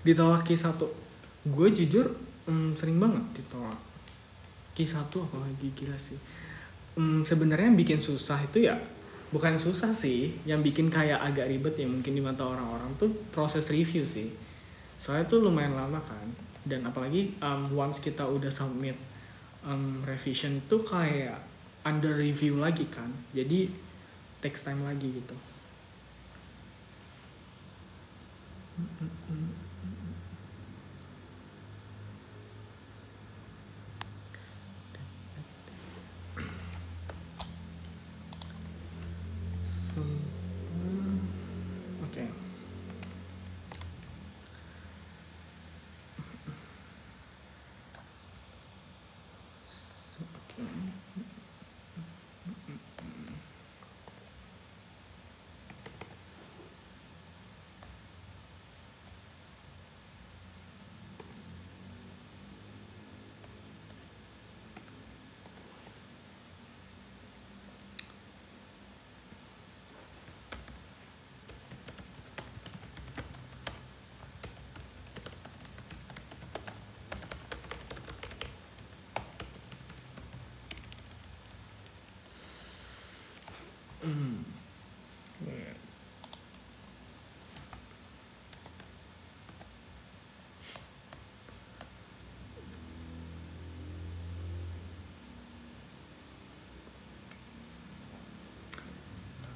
Ditolak Q1. Gue jujur sering banget ditolak Q1, apalagi gila sih. Sebenarnya yang bikin susah itu ya bukan susah sih, yang bikin kayak agak ribet ya mungkin di mata orang-orang tuh proses review sih. Soalnya tuh lumayan lama kan, dan apalagi once kita udah submit revision tuh kayak under review lagi kan, jadi takes time lagi gitu. Oke.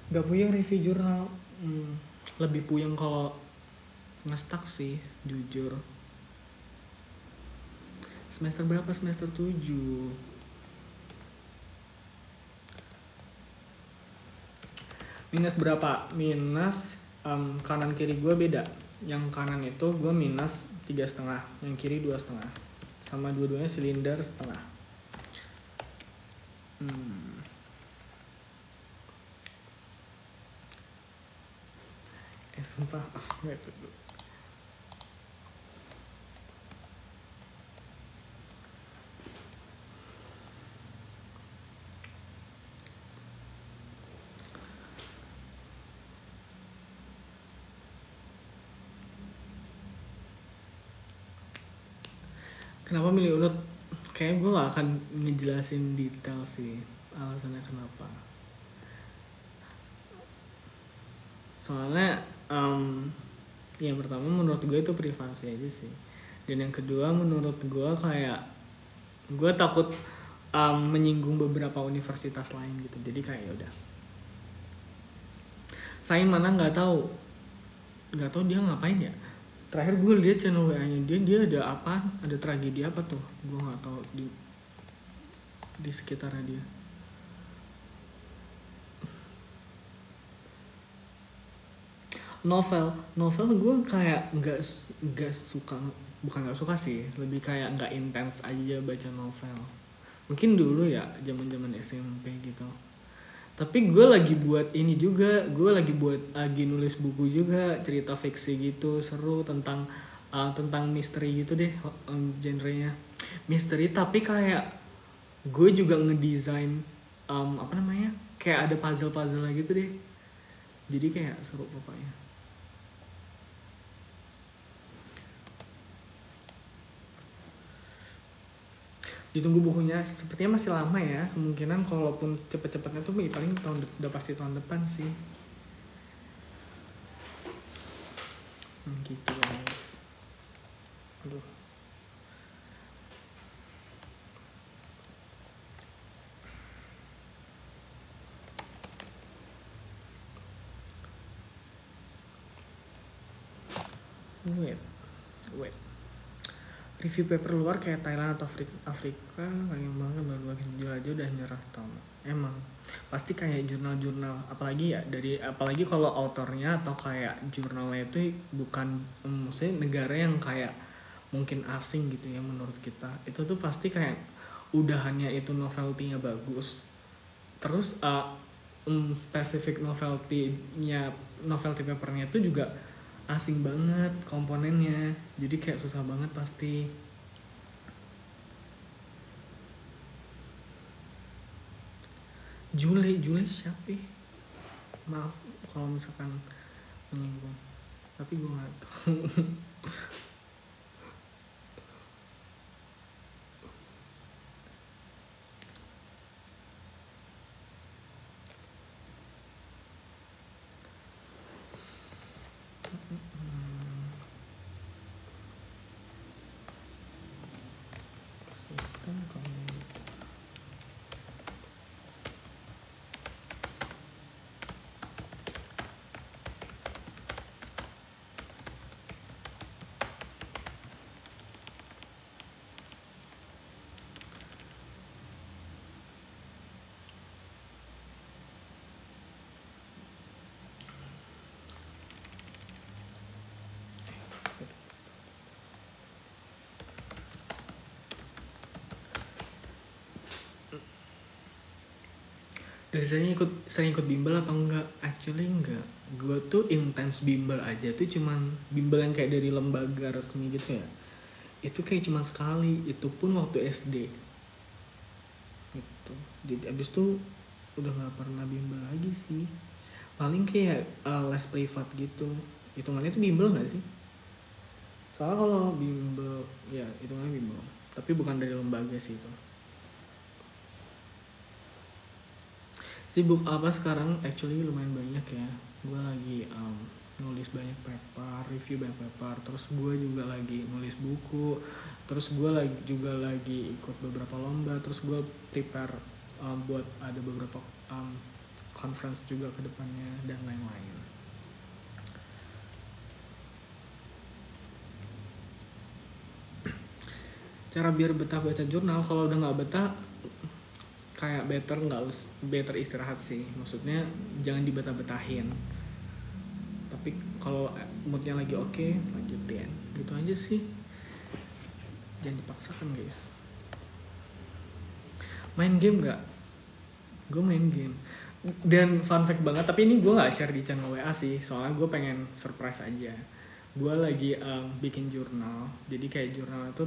Gak puyeng review jurnal. Lebih puyeng kalau ngestak sih, jujur. Semester berapa? Semester 7. Minus berapa? Minus kanan kiri gue beda. Yang kanan itu gue minus 3,5, yang kiri 2,5. Sama dua-duanya silinder setengah. Sumpah. Kenapa milih urut? Kayaknya gue gak akan ngejelasin detail sih alasannya kenapa. Soalnya yang pertama menurut gue itu privasi aja sih. Dan yang kedua menurut gue kayak gue takut menyinggung beberapa universitas lain gitu. Jadi kayak yaudah. Sain mana nggak tahu dia ngapain ya. Terakhir gue lihat channel WA-nya dia ada apa, ada tragedi apa tuh, gue nggak tahu di sekitarnya dia. Novel gue kayak nggak suka, bukan nggak suka sih, lebih kayak nggak intens aja baca novel. Mungkin dulu ya zaman SMP gitu. Tapi gue lagi buat ini juga, lagi nulis buku juga, cerita fiksi gitu, seru tentang misteri gitu deh, genrenya misteri. Tapi kayak gue juga ngedesain kayak ada puzzle gitu deh. Jadi kayak seru pokoknya. Ditunggu bukunya, sepertinya masih lama ya. Kemungkinan kalaupun cepet-cepetnya tuh paling udah pasti tahun depan sih. Gitu guys. Aduh. Wait. Review paper luar kayak Thailand atau Afrika pengen banget, baru aja udah nyerah tau. Emang pasti kayak jurnal apalagi kalau autornya atau kayak jurnalnya itu bukan maksudnya negara yang kayak mungkin asing gitu ya menurut kita, itu tuh pasti kayak udahannya itu novelty-nya bagus, terus spesifik novelty papernya itu juga asing banget komponennya, jadi kayak susah banget pasti. Jule siapa? Maaf kalau misalkan menyinggung, tapi gue nggak tahu. Dari sering ikut bimbel atau enggak? Actually enggak. Gue tuh intens bimbel aja tuh cuman bimbel yang kayak dari lembaga resmi gitu ya. Itu kayak cuman sekali, itu pun waktu SD. Gitu. Jadi abis itu udah nggak pernah bimbel lagi sih. Paling kayak les privat gitu. Hitungannya itu bimbel nggak sih? Soalnya kalau bimbel ya hitungannya bimbel. Tapi bukan dari lembaga sih itu. Sibuk apa sekarang? Actually lumayan banyak ya. Gue lagi nulis banyak paper, review banyak paper. Terus gue juga lagi nulis buku. Terus gue juga lagi ikut beberapa lomba. Terus gue prepare buat ada beberapa conference juga ke depannya dan lain-lain. Cara biar betah baca jurnal, kalau udah nggak betah kayak better istirahat sih. Maksudnya jangan dibetah-betahin. Tapi kalau moodnya lagi oke, lanjutin. Gitu aja sih. Jangan dipaksakan guys. Main game nggak? Gue main game. Dan fun fact banget, tapi ini gue nggak share di channel WA sih. Soalnya gue pengen surprise aja. Gue lagi bikin jurnal, jadi kayak jurnal itu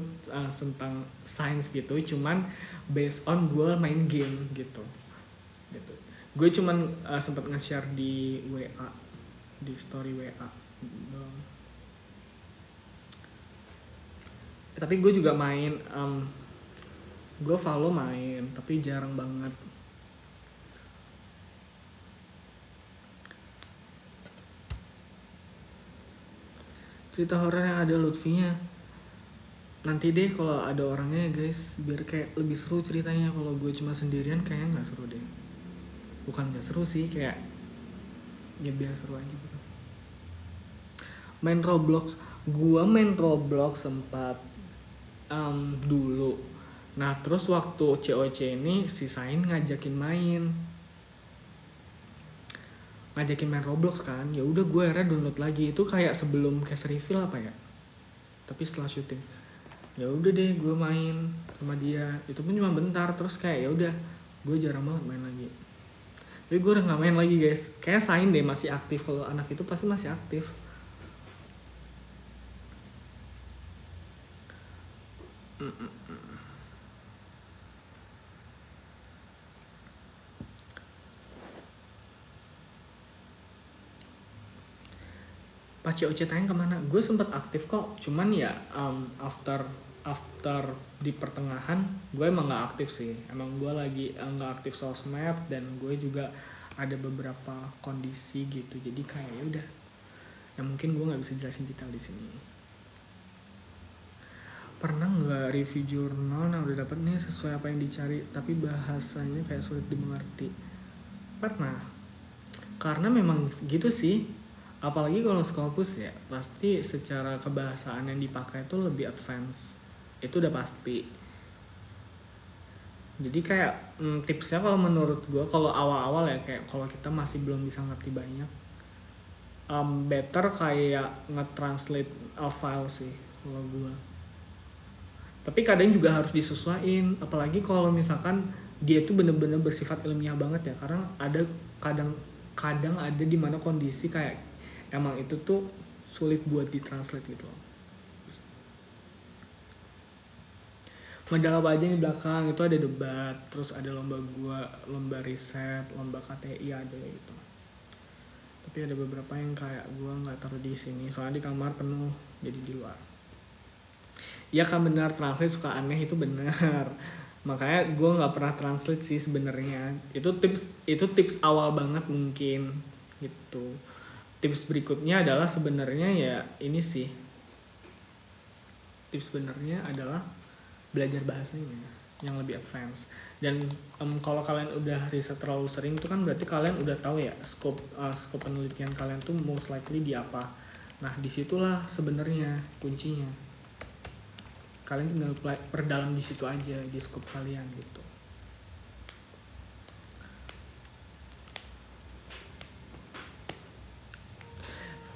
tentang sains gitu, cuman based on gue main game gitu. Gue cuman sempat nge-share di WA, di story WA. Tapi gue juga main, gue follow main, tapi jarang banget. Cerita horor yang ada Lutfinya nanti deh kalau ada orangnya ya guys, biar kayak lebih seru ceritanya. Kalau gue cuma sendirian kayaknya nggak seru deh. Bukan nggak seru sih, kayak ya biar seru aja gitu. Main Roblox, gue main Roblox sempat dulu. Nah terus waktu COC ini si Sain ngajakin main Roblox kan, ya udah gue akhirnya download lagi. Itu kayak sebelum cash reveal apa ya, tapi setelah syuting ya udah deh gue main sama dia. Itu pun cuma bentar, terus kayak ya udah gue jarang banget main lagi. Tapi gue udah nggak main lagi guys. Kayak Sain deh masih aktif, kalau anak itu pasti masih aktif. Pas COC tayang kemana? Gue sempet aktif kok, cuman ya after di pertengahan gue emang nggak aktif sih. Emang gue lagi nggak aktif sosmed, dan gue juga ada beberapa kondisi gitu. Jadi kayak ya udah, yang mungkin gue nggak bisa jelasin detail di sini. Pernah nggak review jurnal, nah udah dapet nih sesuai apa yang dicari, tapi bahasanya kayak sulit dimengerti? Pernah, karena memang gitu sih. Apalagi kalau Scopus ya, pasti secara kebahasaan yang dipakai itu lebih advance. Itu udah pasti. Jadi kayak tipsnya kalau menurut gue, kalau awal-awal ya, kayak kalau kita masih belum bisa ngerti banyak, better kayak nge-translate a file sih kalau gue. Tapi kadang juga harus disesuaikan, apalagi kalau misalkan dia itu bener-bener bersifat ilmiah banget ya. Karena ada kadang ada di mana kondisi kayak emang itu tuh sulit buat ditranslate gitu loh. Modal apa aja di belakang itu ada debat, terus ada lomba riset, lomba KTI ada gitu. Tapi ada beberapa yang kayak gua nggak taruh di sini, soalnya di kamar penuh, jadi di luar. Ya kan benar, translate suka aneh, itu benar. Makanya gue nggak pernah translate sih sebenarnya. Itu tips awal banget mungkin gitu. Tips berikutnya adalah sebenarnya ya ini sih. Tips sebenarnya adalah belajar bahasanya yang lebih advance. Dan kalau kalian udah riset terlalu sering itu kan berarti kalian udah tahu ya scope penelitian kalian tuh most likely di apa. Nah disitulah sebenarnya kuncinya. Kalian tinggal perdalam di situ aja, di scope kalian gitu.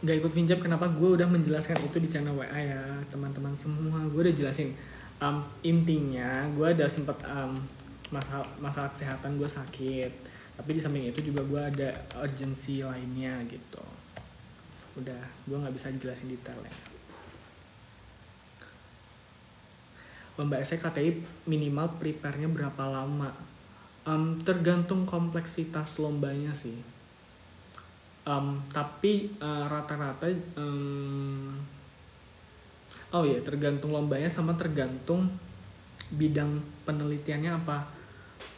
Gak ikut Vinjab kenapa? Gue udah menjelaskan itu di channel WA ya teman-teman semua. Gue udah jelasin intinya gue ada sempat masalah kesehatan, gue sakit. Tapi di samping itu juga gue ada urgency lainnya gitu. Udah, gue nggak bisa jelasin detailnya. Lomba SKTI minimal prepare-nya berapa lama? Tergantung kompleksitas lombanya sih. Tapi rata-rata tergantung lombanya sama tergantung bidang penelitiannya apa.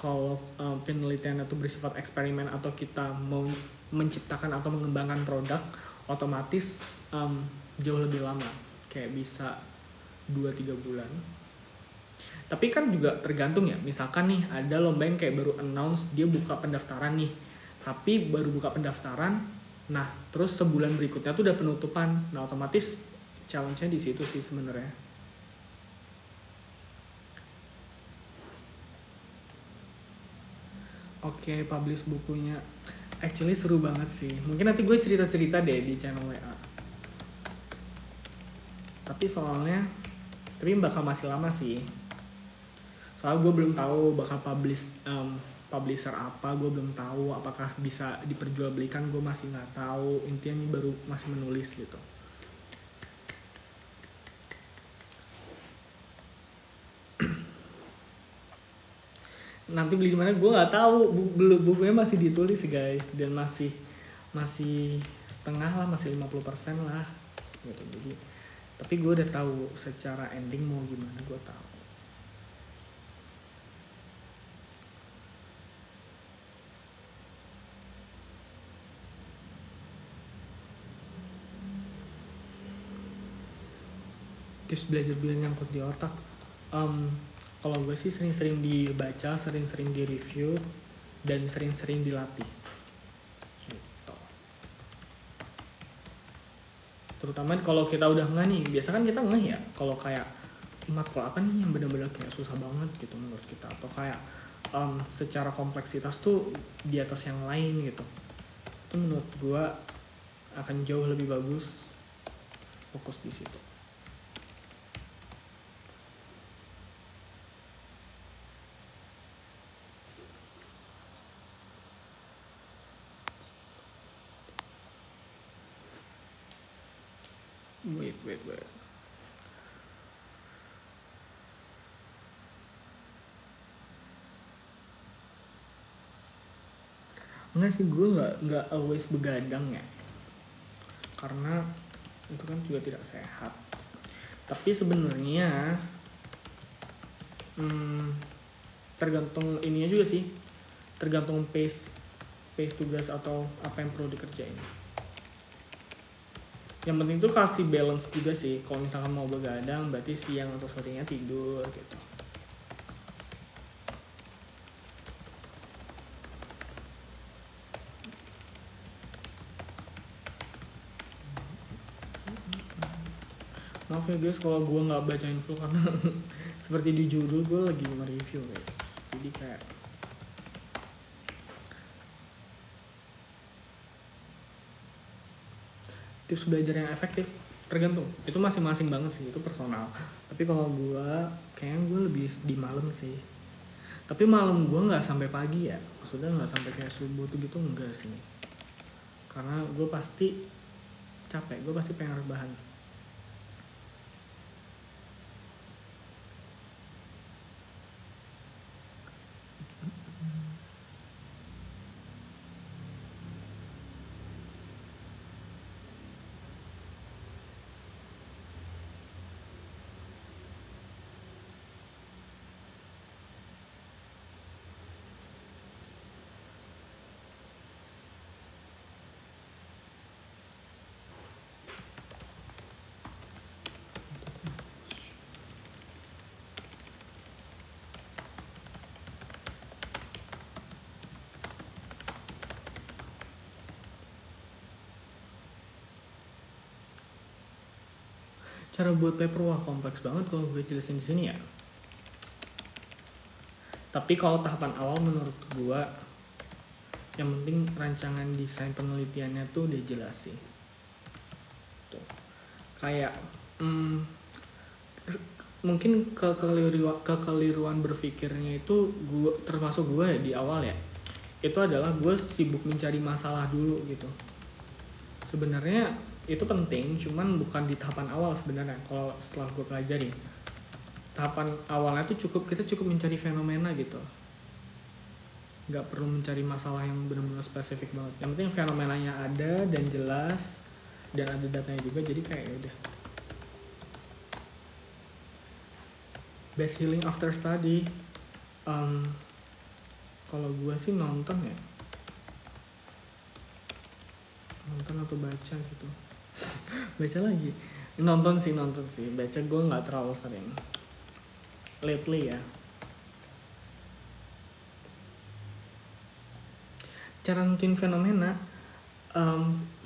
Kalau penelitiannya itu bersifat eksperimen atau kita mau menciptakan atau mengembangkan produk, otomatis jauh lebih lama, kayak bisa 2-3 bulan. Tapi kan juga tergantung ya, misalkan nih ada lomba yang kayak baru announce dia buka pendaftaran nih, tapi baru buka pendaftaran, nah terus sebulan berikutnya tuh udah penutupan, nah otomatis challenge-nya di situ sih sebenarnya. Oke, publish bukunya. Actually seru banget sih. Mungkin nanti gue cerita-cerita deh di channel WA. Tapi bakal masih lama sih. Soalnya gue belum tahu bakal publisher apa, gue belum tahu apakah bisa diperjualbelikan, gue masih nggak tahu. Intinya ini baru masih menulis gitu. Nanti beli di mana gue nggak tahu, bukunya masih ditulis guys, dan masih setengah lah, masih 50% lah gitu. Jadi tapi gue udah tahu secara ending mau gimana, gue tahu. Tips belajar biar nyangkut di otak. Kalau gue sih sering-sering dibaca, sering-sering di review, dan sering-sering dilatih gitu. Terutama kalau kita udah ngeh nih, biasa kan kita ngeh ya kalau kayak matkul apa nih yang benar-benar kayak susah banget gitu menurut kita, atau kayak secara kompleksitas tuh di atas yang lain gitu. Itu menurut gue akan jauh lebih bagus fokus di situ. Wait. Enggak sih, gue nggak always begadang ya, karena itu kan juga tidak sehat. Tapi sebenarnya tergantung ininya juga sih, tergantung pace tugas atau apa yang perlu dikerjain. Yang penting tuh kasih balance juga sih. Kalau misalkan mau begadang berarti siang atau sorenya tidur gitu. Maaf ya guys kalau gue nggak bacain full karena seperti di judul gue lagi nge-review guys. Jadi kayak tips belajar yang efektif tergantung, itu masing-masing banget sih, itu personal. Tapi kalau gue kayaknya gue lebih di malam sih. Tapi malam gue nggak sampai pagi ya, maksudnya nggak sampai kayak subuh tuh gitu, enggak sih. Karena gue pasti capek, gue pasti pengen rebahan. Cara buat paper wah kompleks banget kalau gue jelasin di sini ya. Tapi kalau tahapan awal menurut gue yang penting rancangan desain penelitiannya tuh udah jelas sih. Tuh. Kayak mungkin kekeliruan berpikirnya itu gue termasuk gue ya di awal ya. itu adalah gue sibuk mencari masalah dulu gitu. Sebenarnya itu penting, cuman bukan di tahapan awal sebenarnya. Kalau setelah gue pelajari, tahapan awalnya tuh kita cukup mencari fenomena gitu, nggak perlu mencari masalah yang benar-benar spesifik banget. Yang penting fenomenanya ada dan jelas dan ada datanya juga, jadi kayak udah. Best healing after study, kalau gue sih nonton ya, nonton atau baca gitu. Baca lagi, nonton sih, baca gue nggak terlalu sering lately ya. Cara nentuin fenomena,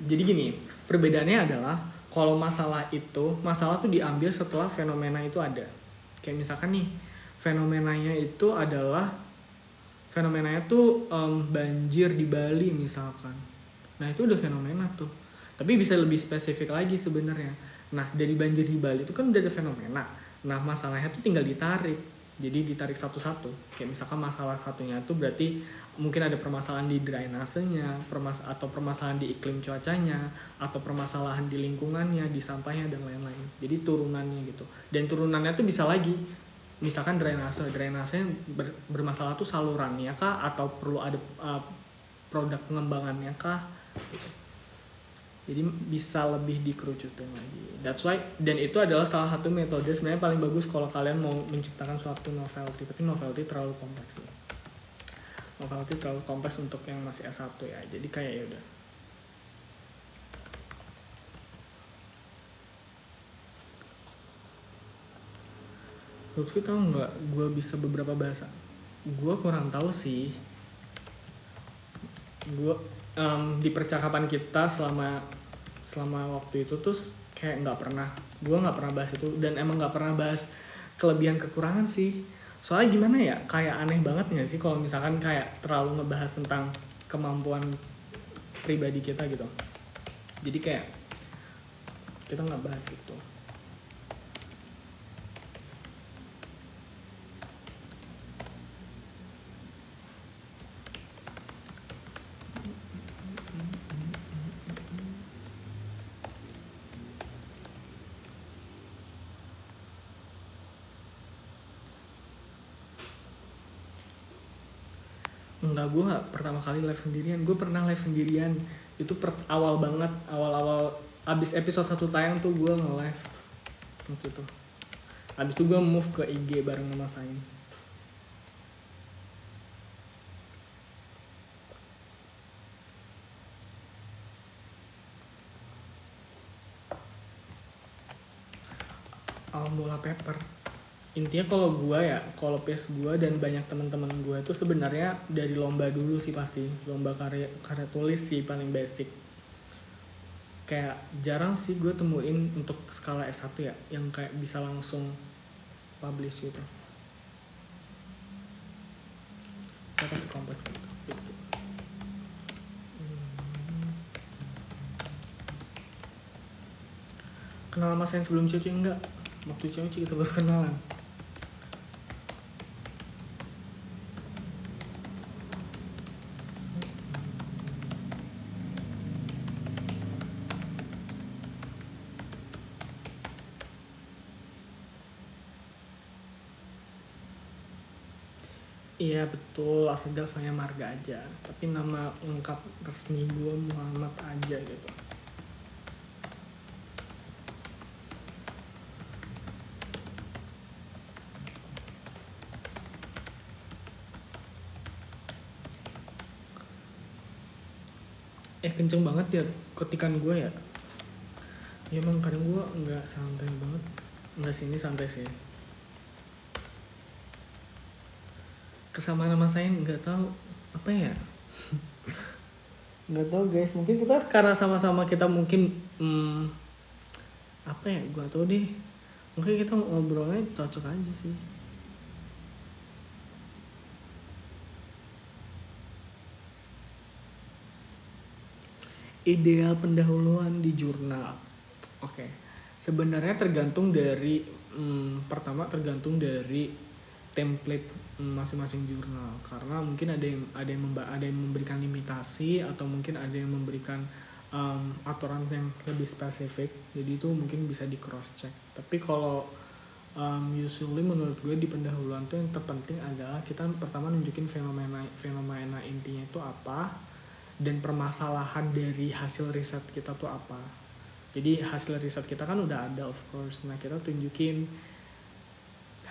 jadi gini, perbedaannya adalah kalau masalah tuh diambil setelah fenomena itu ada. Kayak misalkan nih, fenomenanya tuh banjir di Bali misalkan. Nah itu udah fenomena tuh. Tapi bisa lebih spesifik lagi sebenarnya. Nah dari banjir di Bali itu kan udah ada fenomena. Nah masalahnya tuh tinggal ditarik. Jadi ditarik satu-satu. Kayak misalkan masalah satunya tuh berarti mungkin ada permasalahan di drainasenya, atau permasalahan di iklim cuacanya, atau permasalahan di lingkungannya, di sampahnya dan lain-lain. Jadi turunannya gitu. Dan turunannya tuh bisa lagi, misalkan drainasenya bermasalah tuh salurannya kah, atau perlu ada produk pengembangannya kah gitu. Jadi bisa lebih dikerucutin lagi. That's why, dan itu adalah salah satu metode sebenarnya paling bagus kalau kalian mau menciptakan suatu novelty. Tapi novelty terlalu kompleks ya. Novelty terlalu kompleks untuk yang masih S1 ya. Jadi kayak ya udah. Lutfi tahu nggak gue bisa beberapa bahasa? Gue kurang tahu sih. Gue di percakapan kita selama waktu itu tuh kayak gue nggak pernah bahas itu, dan emang nggak pernah bahas kelebihan kekurangan sih. Soalnya gimana ya, kayak aneh banget nggak sih kalau misalkan kayak terlalu ngebahas tentang kemampuan pribadi kita gitu. Jadi kayak kita nggak bahas itu. Enggak, gue gak pertama kali live sendirian. Gue pernah live sendirian. Itu awal banget. Awal-awal abis episode 1 tayang tuh gue nge-live waktu itu. Abis itu gue move ke IG bareng sama Sain. Bola paper. Intinya kalau pace gue dan banyak teman-teman gue itu sebenarnya dari lomba dulu sih pasti. Lomba karya tulis sih paling basic. Kayak jarang sih gue temuin untuk skala S1 ya yang kayak bisa langsung publish gitu. Saya kasih kompleks gitu. Kenal sama Sain sebelum Cici enggak? Waktu Cici kita baru kenalan. Iya betul, asli Davanya Marga aja. Tapi nama lengkap resmi gue Muhammad aja gitu. Kenceng banget ya ketikan gue ya. Ya emang kadang gue nggak santai banget. Nggak, sini santai sih. Kesamaan nama saya nggak tahu apa ya. Nggak tahu guys, mungkin kita karena sama-sama kita mungkin apa ya, gue tau deh, mungkin kita ngobrolnya cocok aja sih. Ideal pendahuluan di jurnal. Oke. Sebenarnya tergantung dari pertama tergantung dari template masing-masing jurnal, karena mungkin ada yang memberikan limitasi atau mungkin ada yang memberikan aturan yang lebih spesifik, jadi itu mungkin bisa di cross check. Tapi kalau usually menurut gue di pendahuluan tuh yang terpenting adalah kita pertama nunjukin fenomena intinya itu apa dan permasalahan dari hasil riset kita tuh apa. Jadi hasil riset kita kan udah ada of course, nah kita tunjukin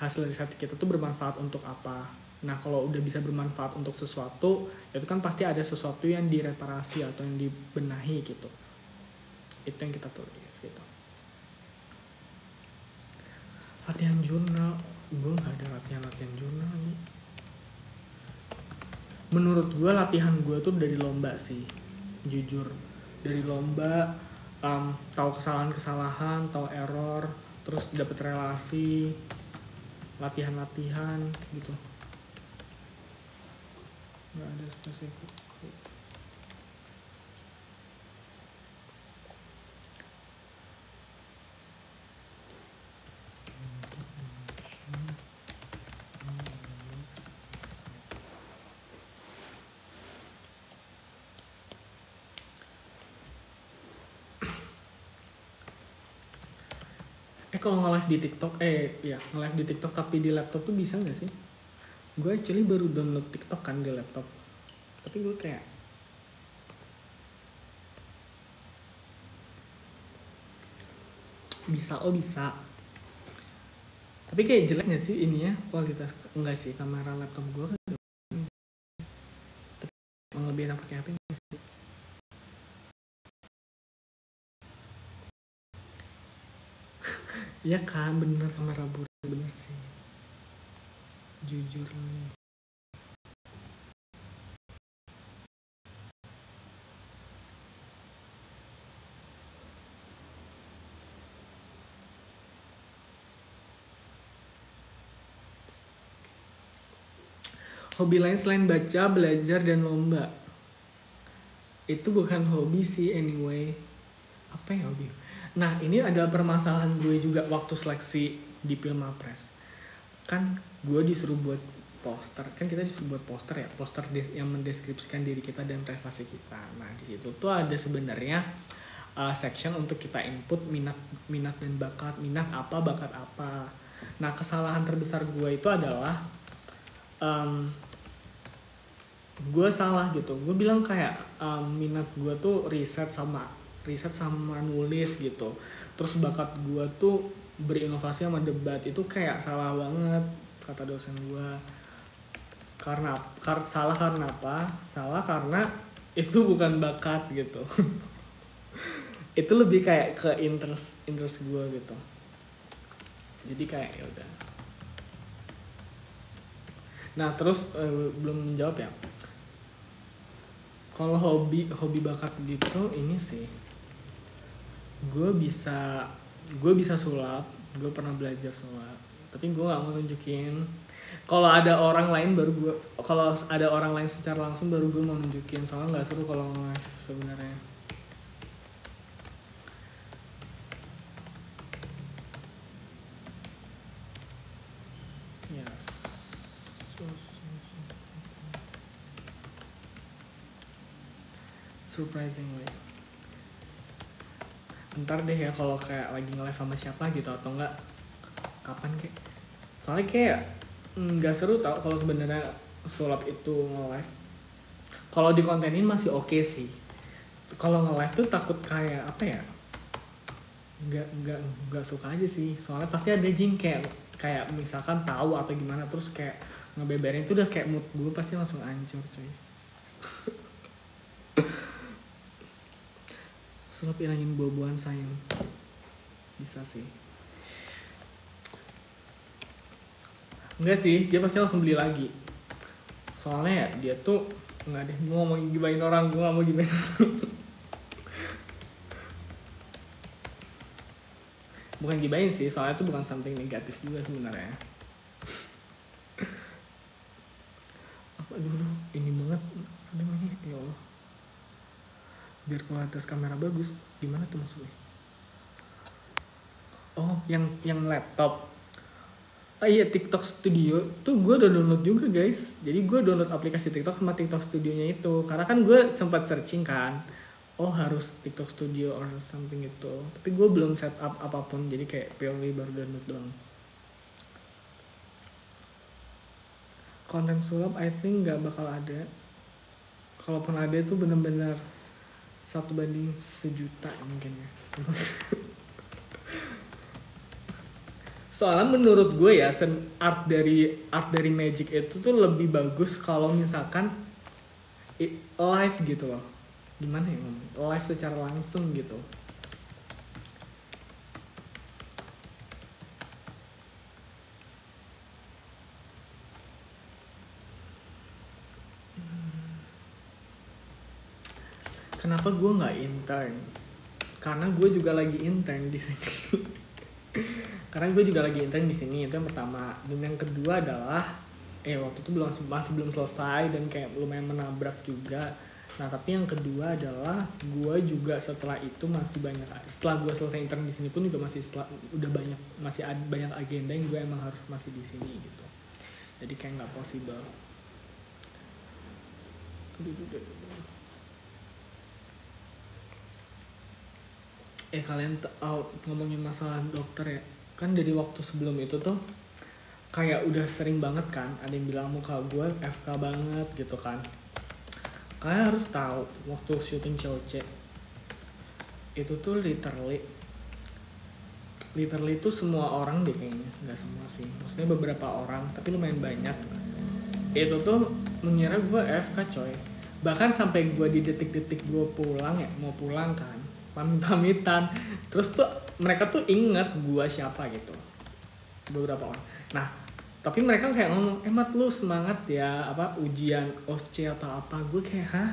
hasil riset kita tuh bermanfaat untuk apa. Nah kalau udah bisa bermanfaat untuk sesuatu, itu kan pasti ada sesuatu yang direparasi atau yang dibenahi gitu. Itu yang kita tulis gitu. Latihan jurnal, gue nggak ada latihan jurnal nih. Menurut gue latihan gue tuh dari lomba sih, jujur. Dari lomba, tahu kesalahan, tahu error, terus dapet relasi, latihan gitu. Nggak ada spesifik. Kalau nge-live di TikTok, nge-live di TikTok tapi di laptop tuh bisa nggak sih? Gue actually baru download TikTok kan di laptop, tapi gue kayak bisa, tapi kayak jelek nggak sih ininya kualitas? Enggak sih, kamera laptop gue kan emang lebih enak pakai HP nggak sih? Ya kan, bener kamera buruk, bener sih, jujur nih. Hobi lain selain baca, belajar, dan lomba? Itu bukan hobi sih anyway. Apa ya hobi? Nah ini adalah permasalahan gue juga waktu seleksi di Pilmapres. Kan gue disuruh buat poster, kan kita disuruh buat poster ya, poster yang mendeskripsikan diri kita dan prestasi kita. Nah di situ tuh ada sebenarnya section untuk kita input minat dan bakat, minat apa, bakat apa. Nah kesalahan terbesar gue itu adalah gue salah gitu. Gue bilang kayak minat gue tuh riset sama nulis gitu. Terus bakat gue tuh berinovasi sama debat. Itu kayak salah banget kata dosen gue. Salah karena apa? Salah karena itu bukan bakat gitu. Itu lebih kayak ke interest gue gitu. Jadi kayak ya udah. Nah terus belum menjawab ya. Kalau hobi bakat gitu ini sih, gue bisa sulap, gue pernah belajar sulap, tapi gue nggak mau nunjukin. Kalau ada orang lain secara langsung baru gue mau nunjukin, soalnya nggak seru kalau nge-live sebenarnya. Yes. Surprisingly. Ntar deh ya kalau kayak lagi nge-live sama siapa gitu atau enggak kapan kayak. Soalnya kayak nggak seru tau kalau sebenarnya sulap itu nge-live. Kalau dikontenin masih oke sih. Kalau nge-live tuh takut kayak apa ya? Nggak suka aja sih. Soalnya pasti ada jing kayak misalkan tahu atau gimana terus kayak ngebeberin itu udah kayak mood gue pasti langsung hancur coy. Sulap ilangin buah-buahan sayang. Bisa sih. Enggak sih, dia pasti langsung beli lagi. Soalnya ya dia tuh enggak deh, gue mau gibain orang, gue gak mau gibain orang. Bukan gibain sih, soalnya itu bukan something negatif juga sebenarnya. Apa dulu, ini banget apa namanya, ya Allah. Biar kualitas kamera bagus, gimana tuh maksudnya? Oh, yang laptop. Oh iya, TikTok Studio tuh gue udah download juga guys. Jadi gue download aplikasi TikTok sama TikTok Studionya itu. Karena kan gue sempat searching kan. Oh harus TikTok Studio or something itu. Tapi gue belum set up apapun. Jadi kayak purely baru download doang. Konten sulap I think gak bakal ada. Kalaupun ada tuh bener-bener 1:1.000.000 mungkin ya. Soalnya menurut gue ya art dari Magic itu tuh lebih bagus kalau misalkan live gitu loh. Gimana ya ngomong? Live secara langsung gitu. Kenapa gue nggak intern? Karena gue juga lagi intern di sini. Karena gue juga lagi intern di sini, itu yang pertama. Dan yang kedua adalah waktu itu masih belum selesai dan kayak lumayan menabrak juga. Nah tapi yang kedua adalah gue juga setelah itu setelah gue selesai intern di sini pun juga masih ada banyak agenda yang gue emang harus masih di sini gitu. Jadi kayak nggak possible. Kalian ngomongin masalah dokter ya, kan dari waktu sebelum itu tuh kayak udah sering banget kan ada yang bilang muka gue FK banget gitu kan. Kalian harus tahu waktu syuting COC itu tuh literally tuh semua orang deh kayaknya, nggak semua sih, maksudnya beberapa orang tapi lumayan banyak itu tuh mengira gue FK coy. Bahkan sampai gue di detik-detik gue mau pulang kan, pamitan, terus tuh mereka tuh inget gue siapa gitu, beberapa orang. Nah tapi mereka kayak ngomong, Mat lu semangat ya, apa ujian OSCE atau apa. Gue kayak hah,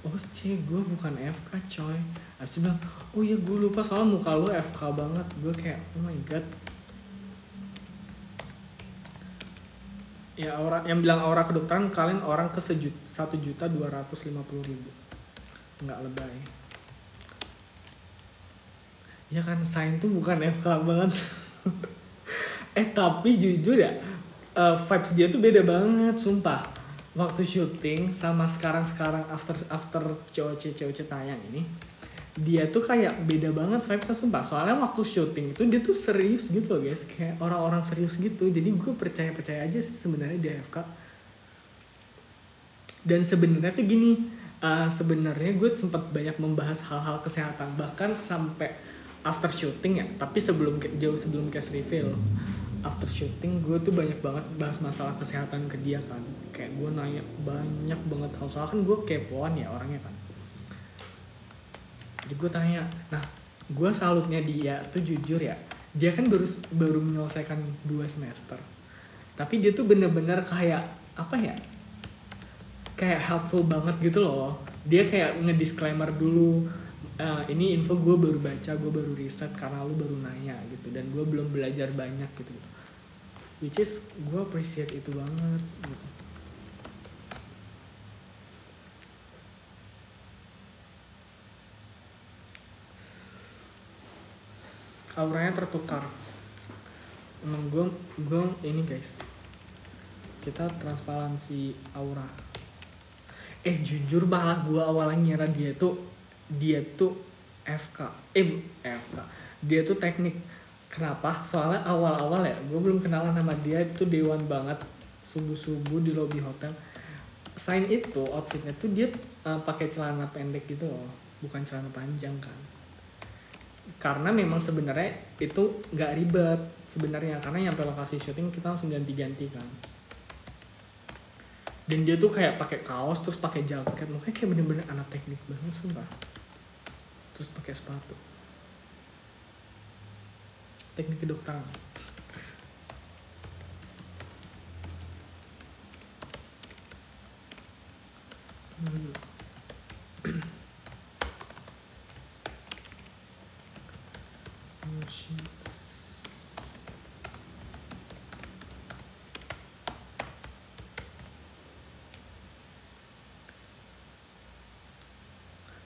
OSCE? Gue bukan FK coy. Abis bilang, oh iya gue lupa soalnya muka lu FK banget. Gue kayak oh my god. Ya orang yang bilang aura kedokteran, kalian orang ke 1.250.000, nggak lebay. Ya kan Sain tuh bukan FK banget. Tapi jujur ya, vibes dia tuh beda banget sumpah. Waktu syuting sama sekarang after COC tayang ini, dia tuh kayak beda banget vibesnya sumpah. Soalnya waktu syuting itu dia tuh serius gitu loh guys, kayak orang-orang serius gitu. Jadi gue percaya aja sih sebenarnya dia FK. Dan sebenarnya tuh gini, sebenarnya gue sempat banyak membahas hal-hal kesehatan bahkan sampai after shooting ya, tapi jauh sebelum cast reveal. After shooting gue tuh banyak banget bahas masalah kesehatan ke dia kan. Kayak gue nanya banyak banget hal, soalnya kan gue kepoan ya orangnya kan. Jadi gue tanya, nah gue salutnya dia tuh jujur ya, dia kan baru menyelesaikan 2 semester. Tapi dia tuh bener-bener kayak apa ya, kayak helpful banget gitu loh. Dia kayak ngedisclaimer dulu, ini info gue baru baca, gue baru riset karena lu baru nanya gitu, dan gue belum belajar banyak gitu. Which is gue appreciate itu banget gitu. Auranya tertukar. Emang gue ini guys, kita transparansi aura. Jujur malah gue awalnya ngira dia tuh FK. Dia tuh teknik. Kenapa? Soalnya awal-awal ya, gue belum kenalan sama dia, itu dewan banget. Subuh-subuh di lobi hotel. Sain itu outfitnya tuh dia pakai celana pendek gitu loh, bukan celana panjang kan. Karena memang sebenarnya itu nggak ribet sebenarnya, karena nyampe lokasi syuting kita langsung ganti-ganti kan. Dan dia tuh kayak pakai kaos terus pakai jaket, makanya kayak bener-bener anak teknik banget sumpah. Terus pakai sepatu. Teknik kedokteran.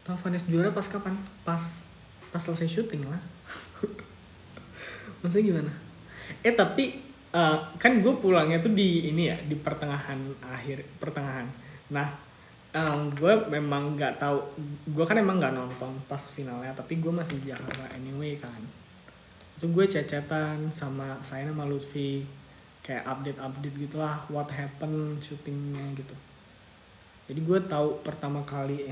Tau Vanessa juara pas kapan? Pas selesai syuting lah. Maksudnya gimana? Tapi Kan gue pulangnya tuh di ini ya, di pertengahan. Nah, gue memang nggak tahu, gue kan emang nggak nonton pas finalnya, tapi gue masih di Jakarta anyway kan. Itu gue chat-chatan sama saya sama Lutfi, kayak update gitulah what happened syutingnya gitu. Jadi gue tahu pertama kali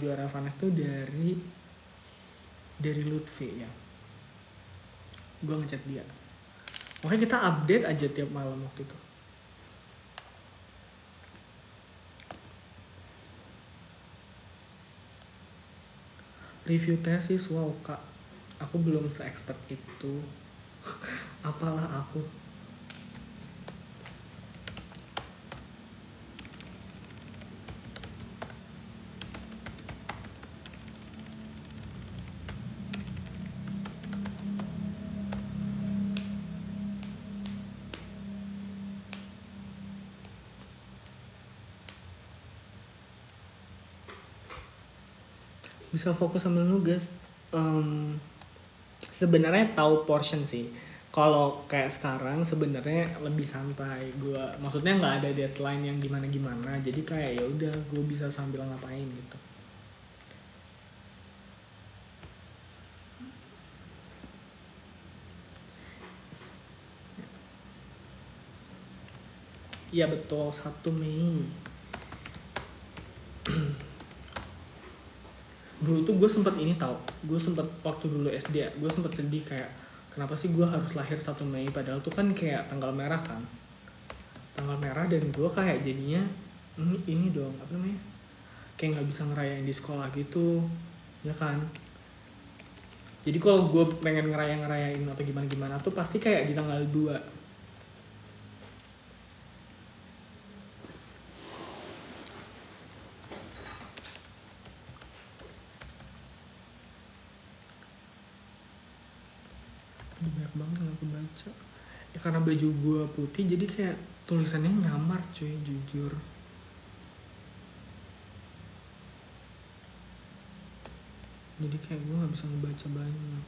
juara Vanes tuh dari Lutfi ya. Gue ngechat dia. Makanya kita update aja tiap malam waktu itu. Review tesis, wow kak, aku belum se-expert itu. Apalah aku. Bisa fokus sambil nugas. Sebenarnya tahu portion sih. Kalau kayak sekarang sebenarnya lebih santai. Maksudnya nggak ada deadline yang gimana. Jadi kayak ya udah, gue bisa sambil ngapain gitu. Iya betul, 1 Mei. Dulu tuh gue sempet ini tau, gue sempet waktu dulu SD, gue sempet sedih kayak kenapa sih gue harus lahir 1 Mei, padahal tuh kan kayak tanggal merah kan, tanggal merah, dan gue kayak jadinya ini dong, apa namanya, kayak nggak bisa ngerayain di sekolah gitu, ya kan. Jadi kalau gue pengen ngerayain atau gimana tuh pasti kayak di tanggal 2. Banyak banget yang aku baca ya, karena baju gue putih jadi kayak tulisannya nyamar cuy, jujur. Jadi kayak gue nggak bisa ngebaca banyak.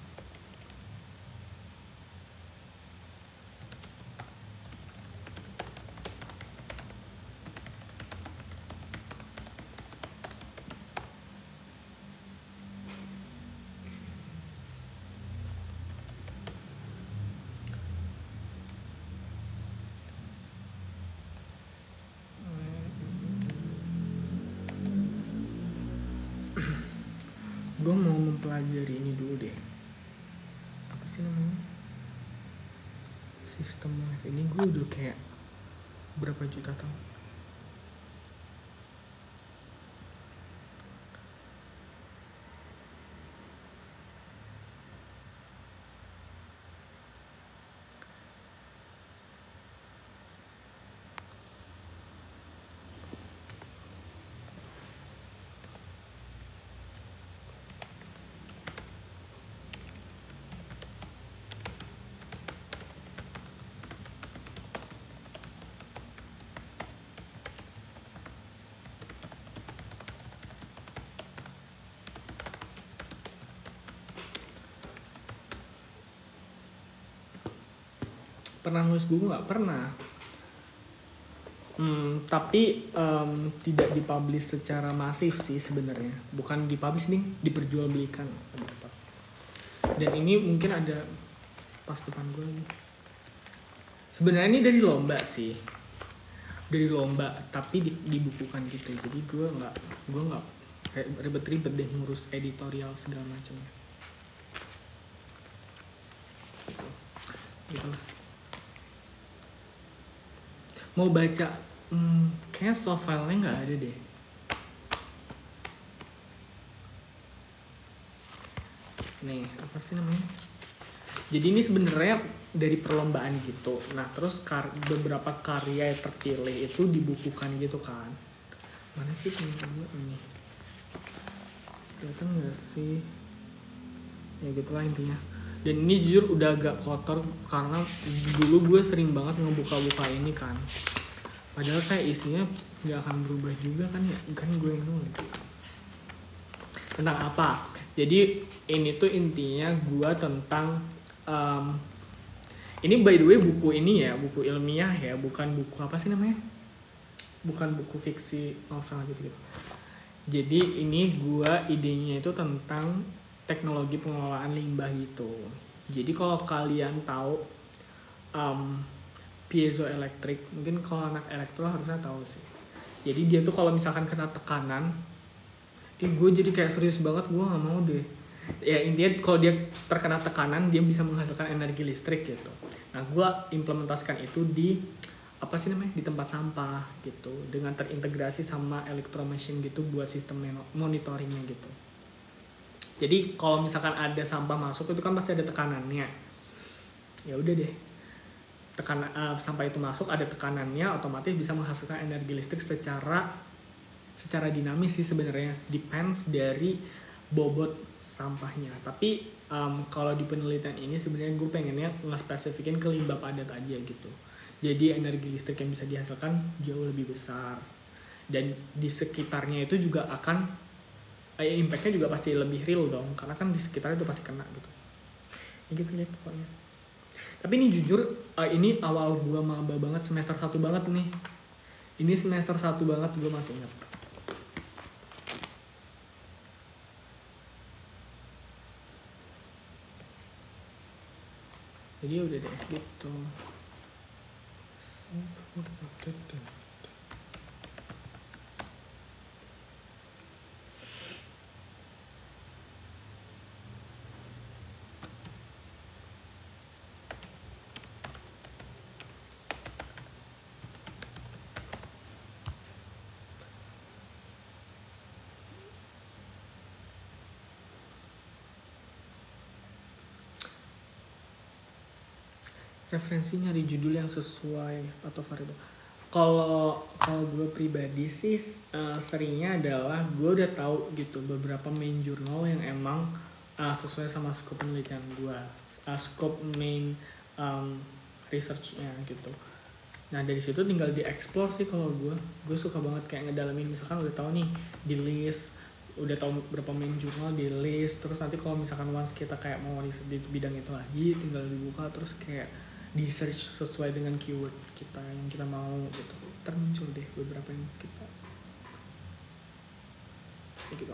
Gue mau mempelajari ini dulu deh, apa sih namanya, sistem live ini. Gue udah kayak berapa juta tahun. Pernah nulis buku nggak? Pernah. Tapi tidak dipublish secara masif sih sebenarnya. Bukan dipublish nih, diperjualbelikan. Dan ini mungkin ada pas depan gue nih. Sebenarnya ini dari lomba sih. Dari lomba, tapi dibukukan gitu. Jadi gue nggak ribet-ribet deh ngurus editorial segala macamnya. Gitu lah. Mau baca, kayaknya soft file-nya nggak ada deh. Nih, apa sih namanya? Jadi ini sebenarnya dari perlombaan gitu. Nah, terus beberapa karya yang terpilih itu dibukukan gitu kan. Mana sih temen-temen ini? Kelihatan nggak sih? Ya gitulah intinya. Dan ini jujur udah agak kotor karena dulu gue sering banget ngebuka-buka ini kan. Padahal kayak isinya nggak akan berubah juga kan ya, kan gue yang nulis. Tentang apa? Jadi ini tuh intinya gue tentang Ini by the way buku ini ya, buku ilmiah ya, bukan buku apa sih namanya, bukan buku fiksi novel gitu. Jadi ini gua idenya itu tentang teknologi pengelolaan limbah gitu. Jadi kalau kalian tahu piezoelektrik, mungkin kalau anak elektro harusnya tahu sih. Jadi dia tuh kalau misalkan kena tekanan, gue jadi kayak serius banget, gue nggak mau deh. Ya intinya kalau dia terkena tekanan dia bisa menghasilkan energi listrik gitu. Nah gue implementasikan itu di apa sih namanya, di tempat sampah gitu, dengan terintegrasi sama electromachine gitu buat sistem monitoringnya gitu. Jadi kalau misalkan ada sampah masuk itu kan pasti ada tekanannya. Ya udah deh, sampah itu masuk ada tekanannya, otomatis bisa menghasilkan energi listrik secara dinamis sih sebenarnya, depends dari bobot sampahnya. Tapi kalau di penelitian ini sebenarnya gue pengennya nge-spesifikin ke limbah padat aja gitu. Jadi energi listrik yang bisa dihasilkan jauh lebih besar, dan di sekitarnya itu juga akan impact-nya juga pasti lebih real dong, karena kan di sekitarnya udah pasti kena gitu. Ya gitu ya pokoknya. Tapi ini jujur, ini awal gue maba banget, semester 1 banget nih. Ini semester 1 banget, gue masih ingat. Jadi udah deh gitu. Referensinya di judul yang sesuai atau variabel. Kalau gue pribadi sih seringnya adalah gue udah tahu gitu beberapa main jurnal yang emang sesuai sama scope penelitian gue, scope main researchnya gitu. Nah dari situ tinggal dieksplor sih. Kalau gue suka banget kayak ngedalamin, misalkan udah tahu nih di list, udah tahu berapa main jurnal di list, terus nanti kalau misalkan once kita kayak mau riset di bidang itu lagi, tinggal dibuka terus kayak di search sesuai dengan keyword kita yang kita mau gitu, termuncul deh beberapa yang kita kayak gitu.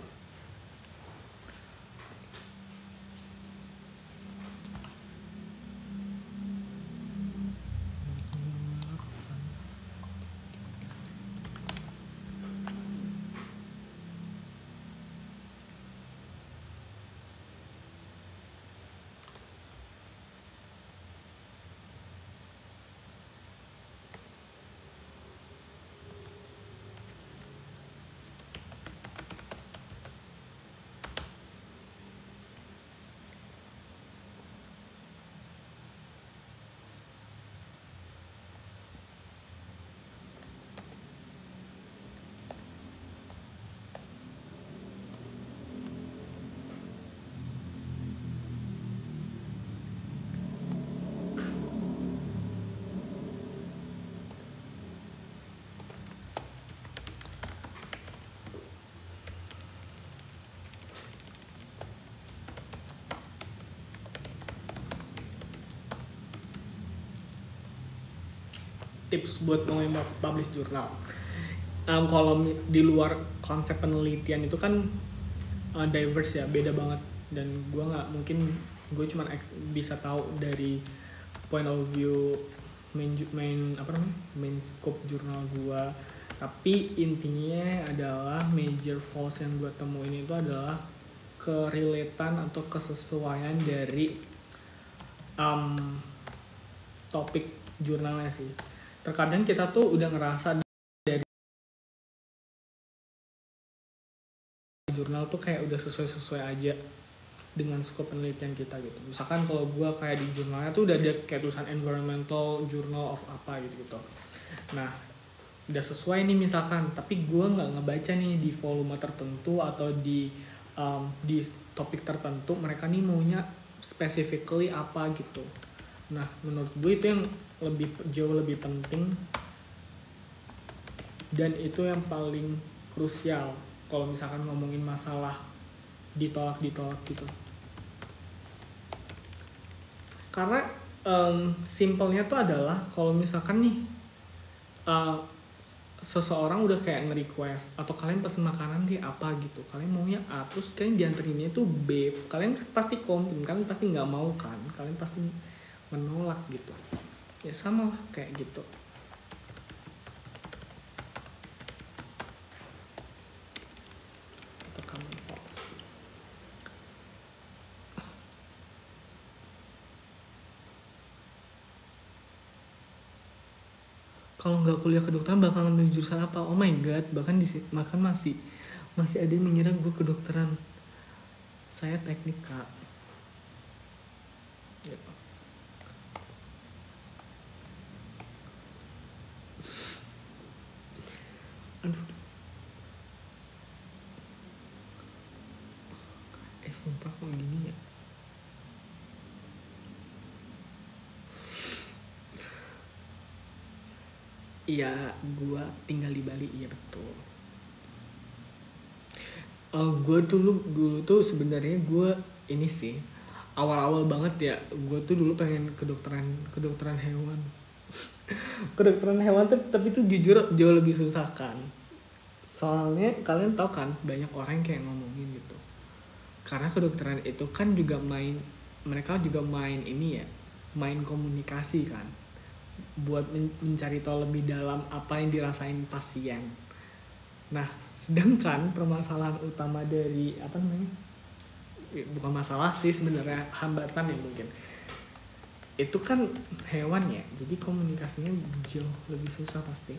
Tips buat mau publish jurnal. Kalau di luar konsep penelitian itu kan diverse ya, beda banget, dan gue nggak mungkin, gue cuma bisa tahu dari point of view main scope jurnal gue. Tapi intinya adalah major flaws yang gue temuin itu adalah kerelatan atau kesesuaian dari topik jurnalnya sih. Terkadang kita tuh udah ngerasa dari jurnal tuh kayak udah sesuai aja dengan scope penelitian kita gitu. Misalkan kalau gue kayak di jurnalnya tuh udah ada kayak tulisan environmental journal of apa gitu. Nah udah sesuai nih misalkan, tapi gue nggak ngebaca nih di volume tertentu atau di topik tertentu mereka nih maunya specifically apa gitu. Nah menurut gue itu yang jauh lebih penting, dan itu yang paling krusial kalau misalkan ngomongin masalah ditolak gitu. Karena Simpelnya tuh adalah kalau misalkan nih uh, seseorang udah kayak nge-request atau kalian pesen makanan di apa gitu, kalian maunya A terus kalian dianterinnya tuh B, kalian kan pasti komplain, kalian pasti nggak mau kan, kalian pasti menolak gitu ya, sama lah kayak gitu. Itu kamu kalau nggak kuliah kedokteran bakal ngambil jurusan apa? Oh my god, bahkan bahkan masih ada yang mengira gue kedokteran. Saya teknik kak. Ya. Aduh. Sumpah kok gini ya. Iya, gue tinggal di Bali, iya betul. Gue dulu tuh sebenarnya gue ini sih awal-awal banget ya, gue tuh dulu pengen kedokteran hewan. Kedokteran hewan tapi tuh jujur jauh lebih susah kan. Soalnya kalian tahu kan banyak orang kayak ngomongin gitu. Karena kedokteran itu kan juga mereka juga main ini ya, main komunikasi kan. Buat mencari tahu lebih dalam apa yang dirasain pasien. Nah, sedangkan permasalahan utama dari apa namanya? Bukan masalah sih sebenarnya, hambatan ya mungkin. Itu kan hewan ya, jadi komunikasinya jauh lebih susah pasti.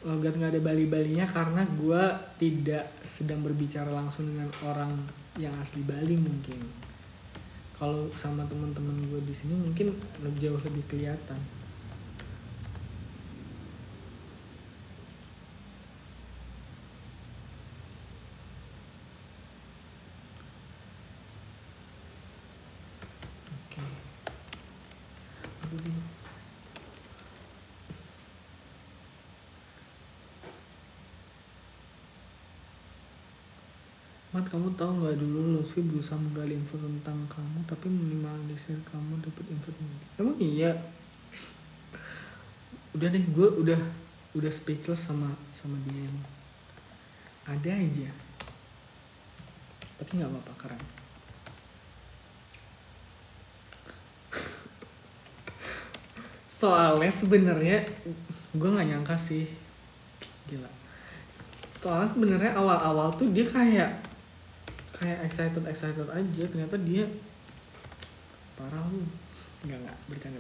Logat nggak ada Bali-Balinya karena gue tidak sedang berbicara langsung dengan orang yang asli Bali mungkin. Kalau sama teman-teman gue di sini mungkin jauh lebih kelihatan. Oke. Aduh. Mat, kamu tahu nggak dulu Lutfi berusaha menggali info tentang kamu tapi minimalisir kamu dapat info sendiri. Emang iya? Udah deh, gue udah speechless sama dia emang. Ada aja. Tapi nggak apa-apa, keren. Soalnya sebenarnya gue nggak nyangka sih, gila. Soalnya sebenarnya awal-awal tuh dia kayak excited aja, ternyata dia parah lu. Enggak, bercanda.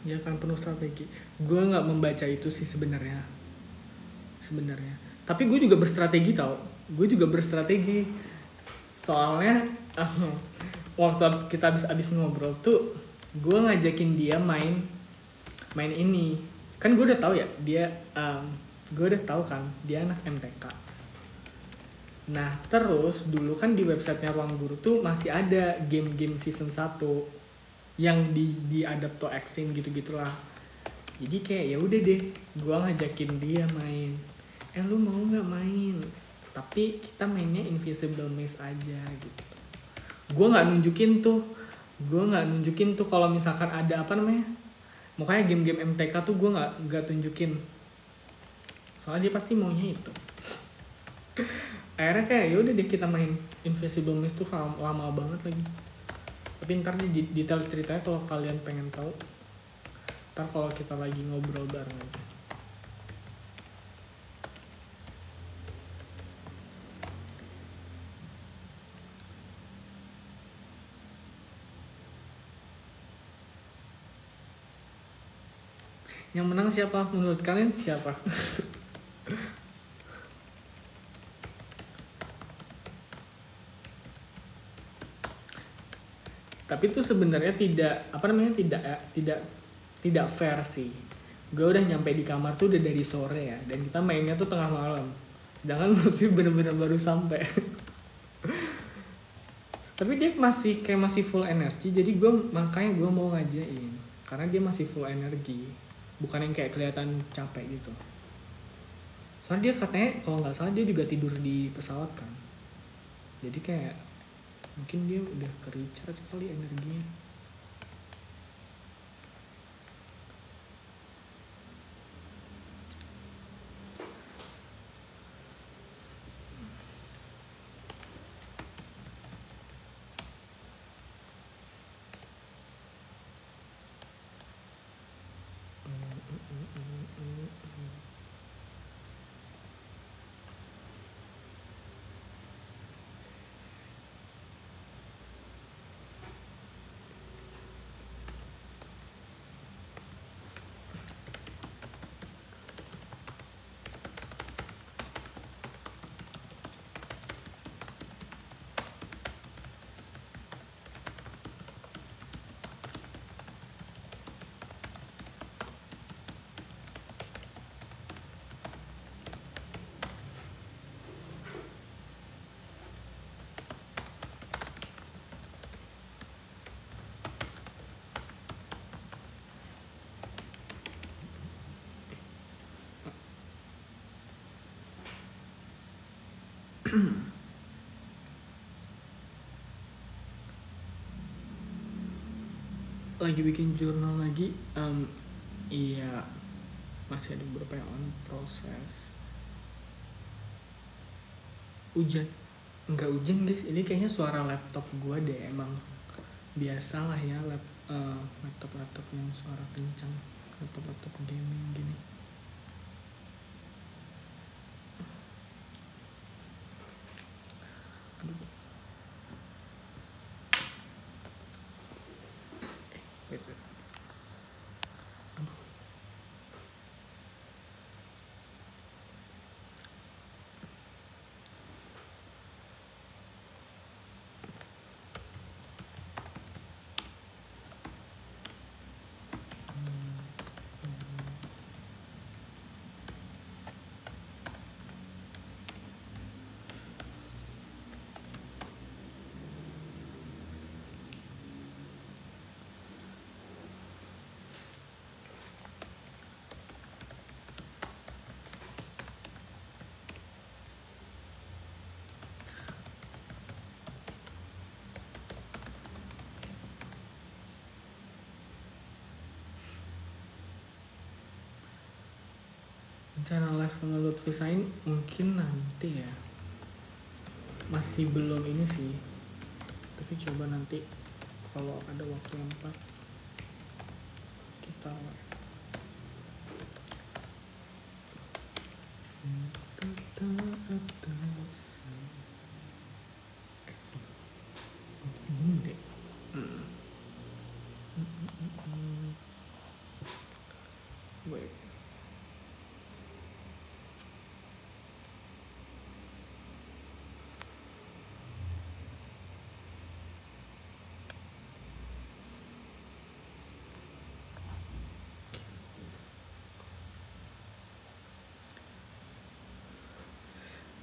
Ya kan penuh strategi. Gue nggak membaca itu sih sebenarnya. Tapi gue juga berstrategi tau. Soalnya waktu kita abis ngobrol tuh, gue ngajakin dia main ini. Kan gue udah tahu ya dia kan dia anak MTK. Nah terus dulu kan di websitenya Ruang Guru tuh masih ada game season 1 yang di Adapto Exin gitu-gitulah. Jadi kayak ya udah deh, gue ngajakin dia main. Lu mau nggak main? Tapi kita mainnya Invisible Maze aja gitu. Gue nggak nunjukin tuh kalau misalkan ada apa namanya. Makanya game-game MTK tuh gue nggak tunjukin. Soalnya dia pasti maunya itu. Akhirnya kayak ya udah deh kita main Invisible Maze tuh lama banget lagi. Tapi ntar nih detail ceritanya kalau kalian pengen tahu, ntar kalau kita lagi ngobrol bareng aja. Yang menang siapa? Menurut kalian siapa? Tapi itu sebenarnya tidak fair sih. Gue udah nyampe di kamar tuh udah dari sore ya, dan kita mainnya tuh tengah malam. Sedangkan Lutfi bener-bener baru sampai. Tapi dia masih full energi, jadi makanya gue mau ngajain karena dia masih full energi, bukan yang kayak kelihatan capek gitu. Soalnya dia katanya kalau nggak salah dia juga tidur di pesawat kan, jadi kayak mungkin dia udah ke-recharge kali energinya. Lagi bikin jurnal lagi. Iya, masih ada beberapa yang on proses. Hujan? Enggak hujan guys, ini kayaknya suara laptop gue deh. Emang biasalah ya laptop yang suara kencang, laptop gaming gini. Aduh. Wait. Aduh. Rencana live sama Lutfi Sain mungkin nanti ya, masih belum ini sih, tapi coba nanti kalau ada waktu yang pas kita live. Baik.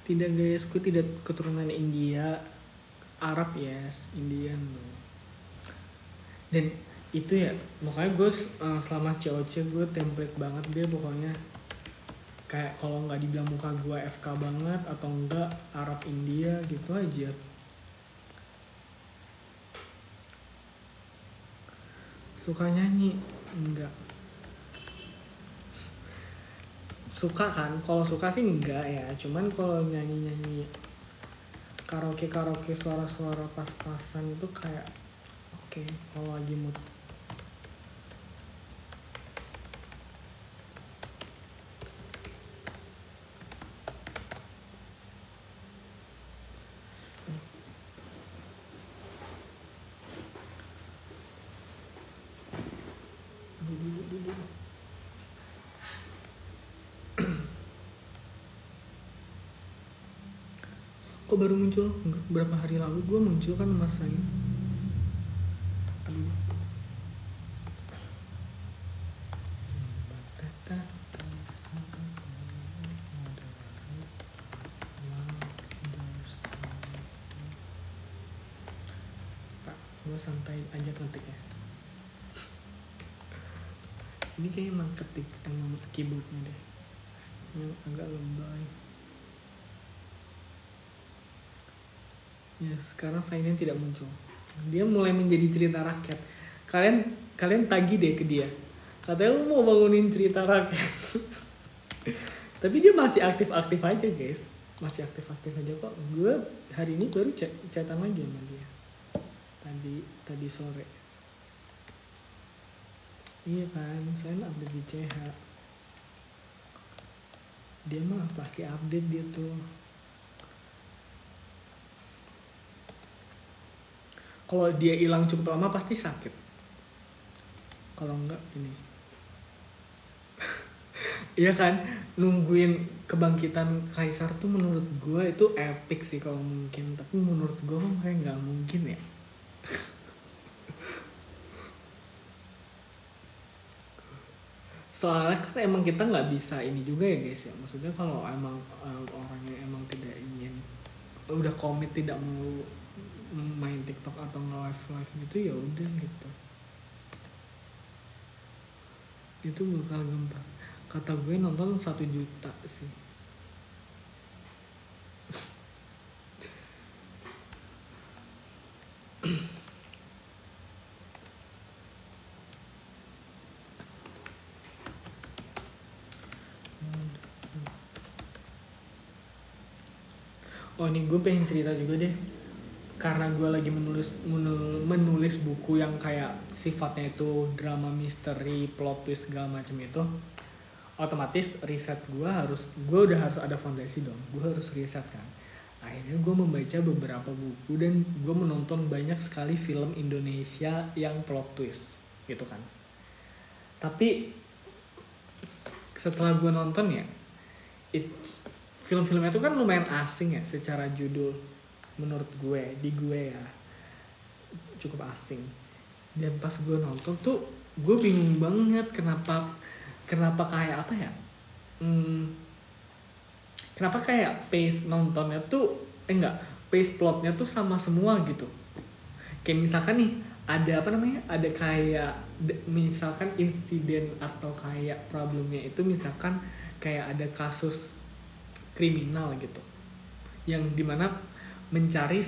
Tidak guys, ku tidak keturunan India, Arab yes, Indian loh. Dan itu ya, makanya gue selama COC gue template banget dia pokoknya. Kayak kalau nggak dibilang muka gue FK banget atau enggak Arab India gitu aja. Suka nyanyi? Enggak. Suka kan? Kalau suka sih enggak ya. Cuman kalau nyanyi karaoke suara-suara pas-pasan itu kayak oke, kalau lagi mood. Kok baru muncul? Berapa hari lalu gue muncul kan Mas Sain. Aduh. gue santai aja ngetiknya. Ini kayak emang ketik emang keyboardnya deh yang agak lebay. Ya sekarang Sainnya tidak muncul. Dia mulai menjadi cerita rakyat. Kalian tagih deh ke dia. Katanya lu mau bangunin cerita rakyat. Tapi dia masih aktif-aktif aja guys. Masih aktif-aktif aja kok. Gue hari ini baru chatan lagi sama dia. Tadi sore. Iya kan, saya update di CH. Dia mah pasti update dia tuh. Kalau dia hilang cukup lama pasti sakit. Kalau enggak ini. Iya kan, nungguin kebangkitan kaisar tuh menurut gue itu epic sih kalau mungkin. Tapi menurut gue mah kayak nggak mungkin ya. Soalnya kan emang kita nggak bisa ini juga ya guys ya. Maksudnya kalau emang orangnya emang tidak ingin, udah komit tidak mau main TikTok atau nge-live gitu ya udah gitu. Itu bakal gampang. Kata gue nonton 1 juta sih. Oh ini gue pengen cerita juga deh. Karena gue lagi menulis buku yang kayak sifatnya itu drama misteri, plot twist segala macam itu, otomatis riset gue udah harus ada fondasi dong. Gue harus riset kan. Akhirnya gue membaca beberapa buku dan gue menonton banyak sekali film Indonesia yang plot twist gitu kan. Tapi setelah gue nonton ya, film-filmnya itu kan lumayan asing ya secara judul. Menurut di gue ya cukup asing. Dan pas gue nonton tuh gue bingung banget kenapa kayak apa ya, kenapa kayak pace nontonnya tuh pace plotnya tuh sama semua gitu. Kayak misalkan nih ada kayak misalkan insiden atau kayak problemnya itu misalkan kayak ada kasus kriminal gitu yang dimana mencari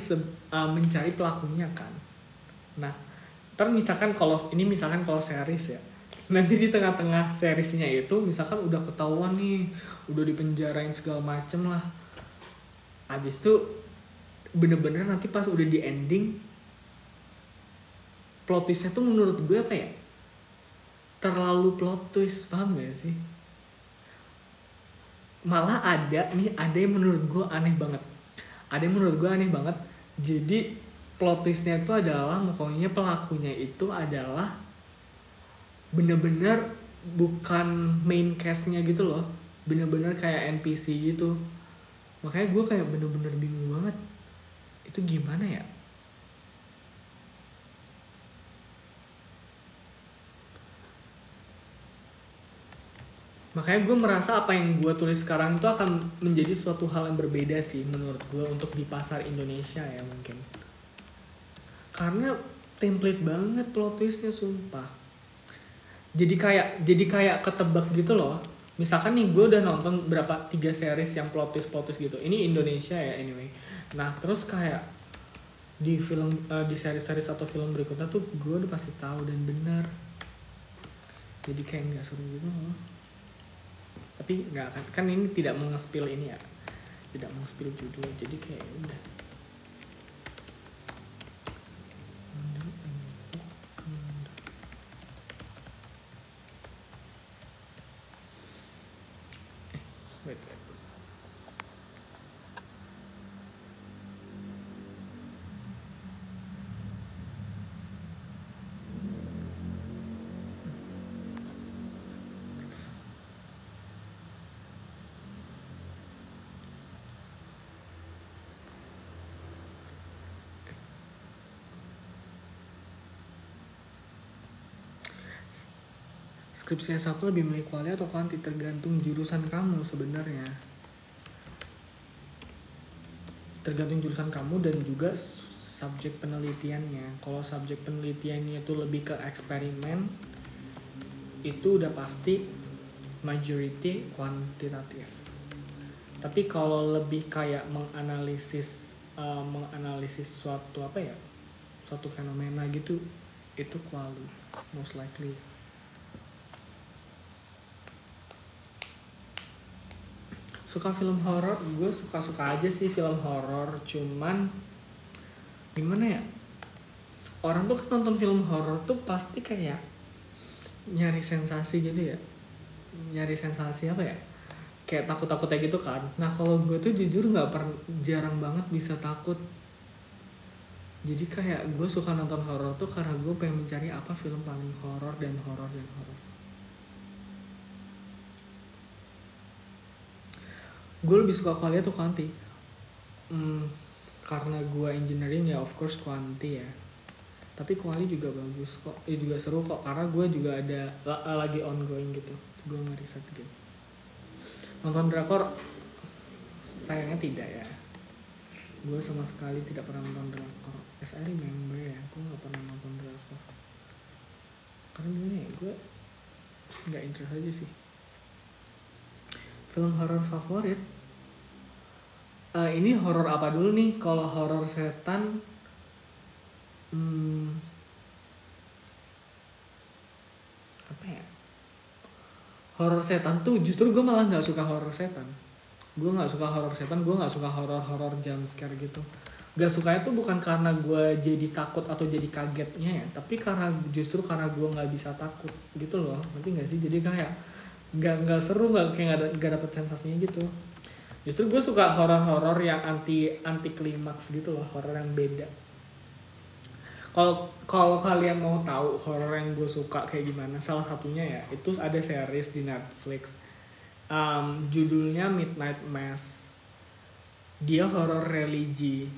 pelakunya kan. Nah, misalkan kalau series ya, nanti di tengah-tengah seriesnya itu misalkan udah ketahuan nih, udah dipenjarain segala macem lah. Abis itu bener-bener nanti pas udah di ending, plot twistnya tuh menurut gue apa ya? Terlalu plot twist, paham gak sih? Malah ada yang menurut gue aneh banget. Jadi plot twistnya itu adalah pokoknya pelakunya itu adalah bener-bener bukan main cast-nya gitu loh, bener-bener kayak NPC gitu. Makanya gue kayak bener-bener bingung banget itu gimana ya. Makanya gue merasa apa yang gue tulis sekarang itu akan menjadi suatu hal yang berbeda sih menurut gue untuk di pasar Indonesia ya mungkin. Karena template banget plot twistnya sumpah. Jadi kayak ketebak gitu loh. Misalkan nih gue udah nonton 3 series yang plot twist gitu. Ini Indonesia ya anyway. Nah terus kayak di series atau film berikutnya tuh gue udah pasti tahu dan benar. Jadi kayak nggak seru gitu loh. Tapi nggak kan ini tidak meng-spill ini ya, tidak meng-spill judul, jadi kayak udah. Wait. Skripsi S1 lebih milih kuali atau kuanti tergantung jurusan kamu sebenarnya. Tergantung jurusan kamu dan juga subjek penelitiannya. Kalau subjek penelitiannya itu lebih ke eksperimen, itu udah pasti majority kuantitatif. Tapi kalau lebih kayak menganalisis suatu suatu fenomena gitu, itu quali most likely. Suka film horor, gue suka aja sih film horor, cuman gimana ya, orang tuh kan nonton film horor tuh pasti kayak nyari sensasi gitu ya, nyari sensasi apa ya, kayak takut-takutnya gitu kan. Nah kalau gue tuh jujur jarang banget bisa takut. Jadi kayak gue suka nonton horor tuh karena gue pengen mencari apa film paling horor dan horor. Gue lebih suka kualitas tuh kuanti. Karena gue engineering ya of course kuanti ya. Tapi kuali juga bagus kok, juga seru kok karena gue juga ada lagi ongoing gitu. Gue ngeriset gitu. Nonton drakor sayangnya tidak ya. Gue sama sekali tidak pernah nonton drakor. As I remember ya, gue gak pernah nonton drakor. Karena gimana ya, gue gak interest aja sih. Film horor favorit? Ini horor apa dulu nih? Kalau horor setan, apa ya? Horor setan tuh justru gue malah nggak suka horor setan. Gue nggak suka horor setan, gue nggak suka horor jump scare gitu. Gak sukanya tuh bukan karena gue jadi takut atau jadi kagetnya ya, tapi justru karena gue nggak bisa takut gitu loh. Ngerti nggak sih? Jadi kayak nggak seru, nggak dapet sensasinya gitu. Justru gue suka horor yang anti klimaks gitu loh, horor yang beda. Kalau kalian mau tahu horor yang gue suka kayak gimana, salah satunya ya itu ada series di Netflix, judulnya Midnight Mass. Dia horor religi.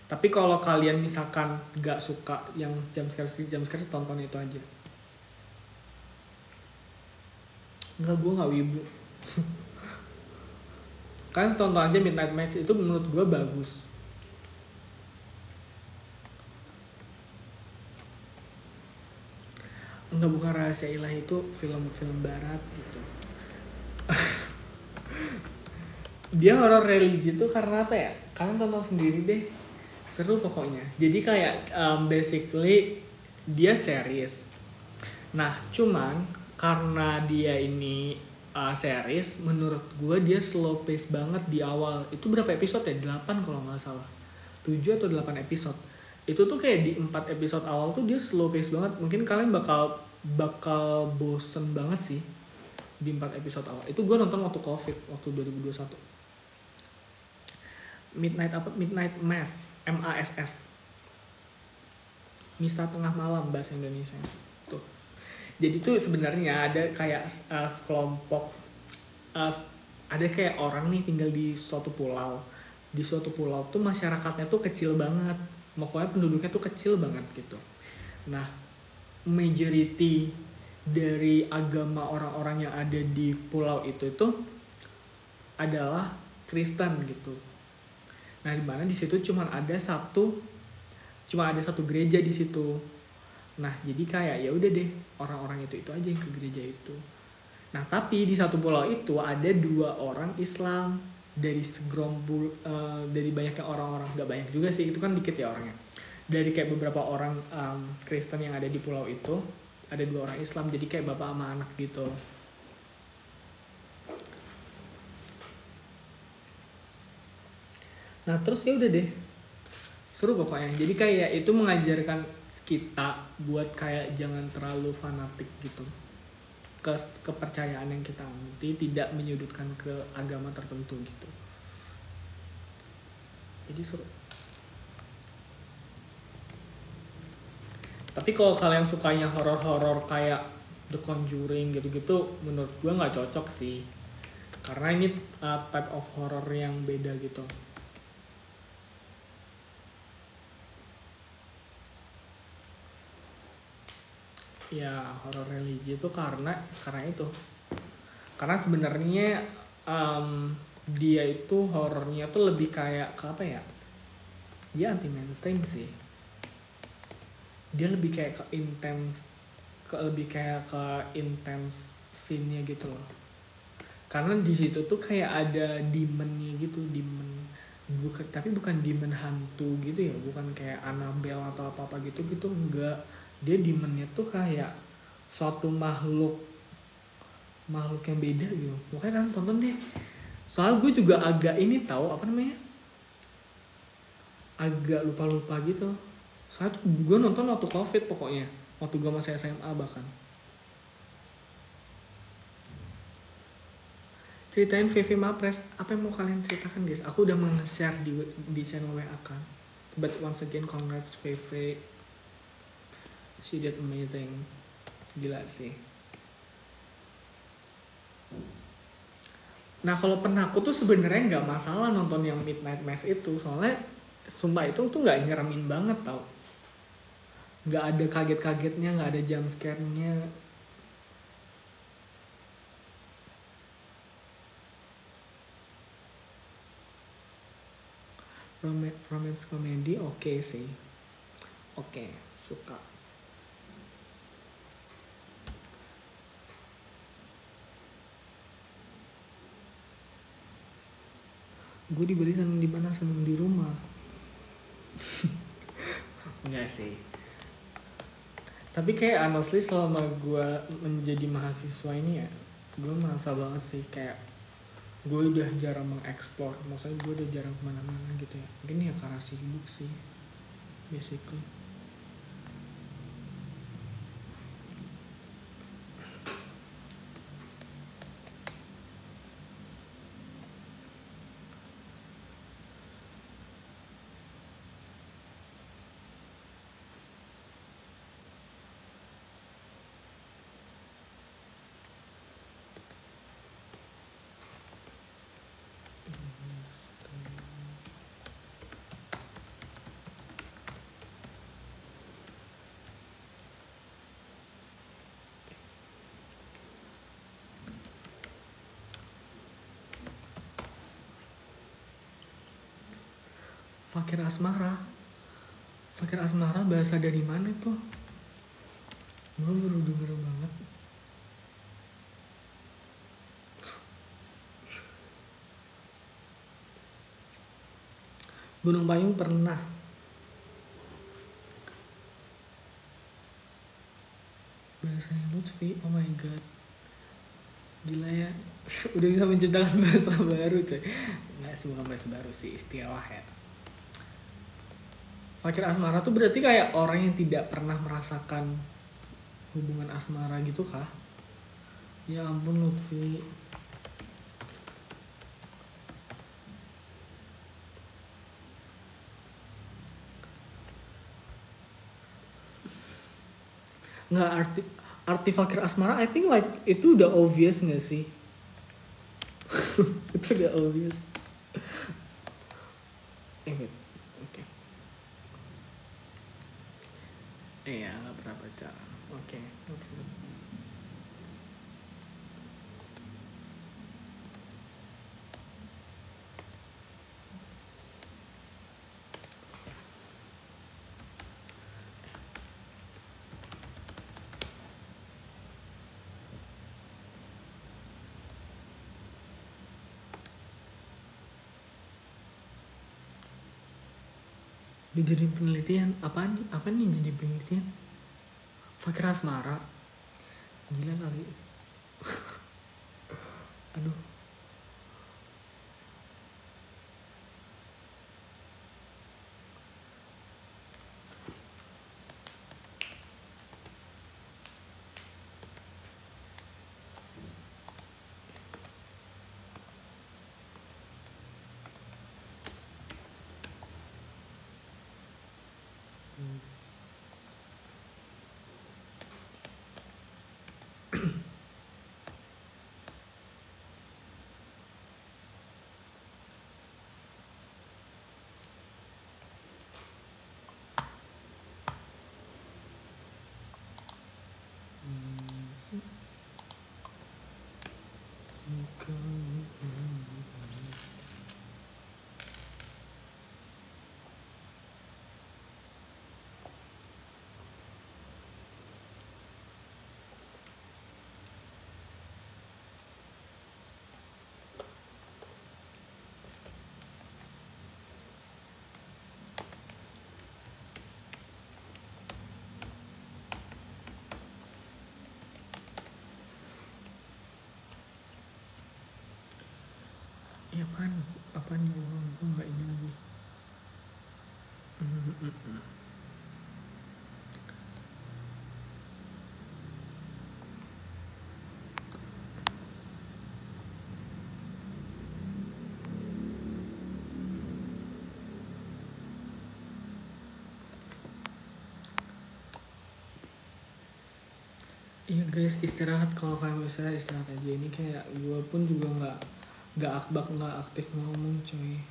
Tapi kalau kalian misalkan gak suka yang jump scare tonton itu aja. Enggak, gue gak wibu. Kan tonton aja Midnight Mass, itu menurut gue bagus. Enggak, bukan Rahasia Ilahi, itu film barat gitu. Dia horor religi tuh karena apa ya? Kalian tonton sendiri deh, seru pokoknya. Jadi kayak basically dia series. Nah cuman karena dia ini series, menurut gue dia slow pace banget di awal. Itu berapa episode ya? 8 kalau nggak salah, 7 atau 8 episode. Itu tuh kayak di 4 episode awal tuh dia slow pace banget. Mungkin kalian bakal bosen banget sih di 4 episode awal. Itu gue nonton waktu COVID, waktu 2021. Midnight Mass, MASS, Misa Tengah Malam bahasa Indonesia tuh. Jadi tuh sebenarnya ada kayak sekelompok, ada kayak orang nih tinggal di suatu pulau. Di suatu pulau tuh masyarakatnya tuh kecil banget, pokoknya penduduknya tuh kecil banget gitu. Nah, majority dari agama orang-orang yang ada di pulau itu adalah Kristen gitu. Nah, di mana di situ cuma ada satu gereja di situ. Nah, jadi kayak ya udah deh, orang-orang itu aja yang ke gereja itu. Nah, tapi di satu pulau itu ada 2 orang Islam dari segerombol, dari banyaknya orang-orang, nggak banyak juga sih, itu kan dikit ya orangnya. Dari kayak beberapa orang Kristen yang ada di pulau itu, ada 2 orang Islam, jadi kayak bapak sama anak gitu. Nah, terus ya udah deh, seru pokoknya. Jadi kayak itu mengajarkan kita buat kayak jangan terlalu fanatik gitu ke kepercayaan yang kita anti, tidak menyudutkan ke agama tertentu gitu. Jadi seru. Tapi kalau kalian sukanya horor kayak The Conjuring gitu-gitu, menurut gue nggak cocok sih, karena ini type of horror yang beda gitu. Ya, horor religi itu karena itu. Karena sebenarnya dia itu horornya tuh lebih kayak ke apa ya? Dia anti mainstream sih, dia lebih kayak ke intense, lebih kayak ke intense scene-nya gitu loh. Karena di situ tuh kayak ada demonnya gitu, demon, bukan, tapi bukan demon hantu gitu ya, bukan kayak Annabelle atau apa apa gitu gitu, enggak. Dia demonnya tuh kayak suatu makhluk yang beda gitu. Makanya kan tonton deh, soalnya gue juga agak ini tahu apa namanya, agak lupa gitu. Soalnya tuh gue nonton waktu COVID pokoknya, waktu gue masih SMA bahkan. Ceritain VV Mapres, apa yang mau kalian ceritakan guys? Aku udah share di channel WA kan. But once again congrats VV, she did amazing, gila sih. Nah kalau penakut tuh sebenarnya nggak masalah nonton yang Midnight Mass itu, soalnya sumpah itu tuh nggak nyeremin banget tau, nggak ada kaget-kagetnya, nggak ada jump scare-nya. Romance comedy oke sih, oke, suka. Gue dibeli seneng di mana, seneng di rumah. Enggak sih, tapi kayak honestly selama gue menjadi mahasiswa ini ya, gue merasa banget sih kayak gue udah jarang mengeksplor, maksudnya gue udah jarang kemana-mana gitu ya, mungkin ya karena sibuk sih basically. Fakir Asmara bahasa dari mana tuh? Gue baru denger banget. Gunung Payung pernah. Bahasanya Lutfi, oh my god, gila ya. Udah bisa menciptakan bahasa baru coy. Nggak sih, bukan bahasa baru sih, istilah ya. Fakir Asmara tuh berarti kayak orang yang tidak pernah merasakan hubungan asmara gitu kah? Ya ampun Lutfi. Nggak, arti Fakir Asmara I think like itu udah obvious nggak sih? Itu udah obvious. Wait, oke. Iya, nggak pernah pacaran. Oke. Dijadiin penelitian apa nih jadi penelitian? Fakir Asmara, gila kali. Aduh. Iya guys, istirahat. Kalau kalian bisa istirahat aja. Ini kayak gue pun juga nggak aktif ngomong coy.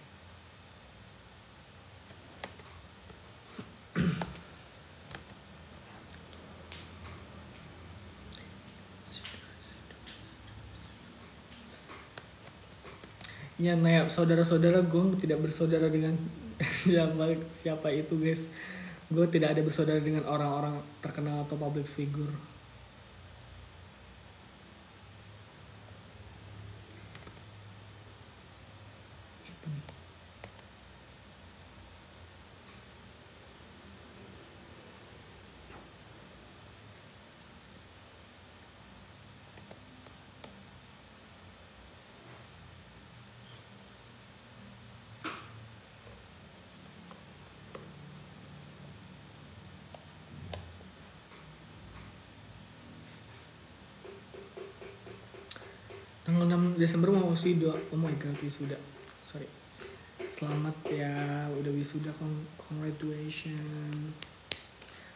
Ya Naya, saudara-saudara, gue tidak bersaudara dengan siapa itu guys. Gue tidak ada bersaudara dengan orang-orang terkenal atau public figure. Tanggal 6 Desember mau wisuda. Oh my god, wisuda. Sorry. Selamat ya, udah wisuda. Congratulations.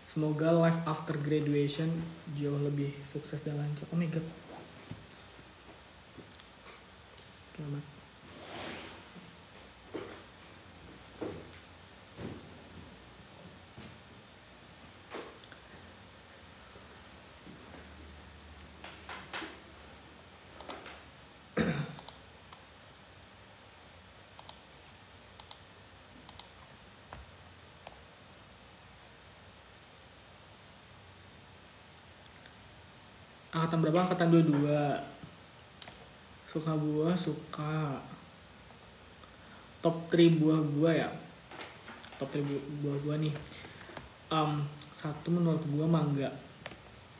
Semoga life after graduation jauh lebih sukses dan lancar. Oh my god. Selamat. Angkatan berapa? Angkatan 22. Suka buah, suka. Top 3 buah gua ya. Top 3 buah gua nih. Satu menurut gua mangga.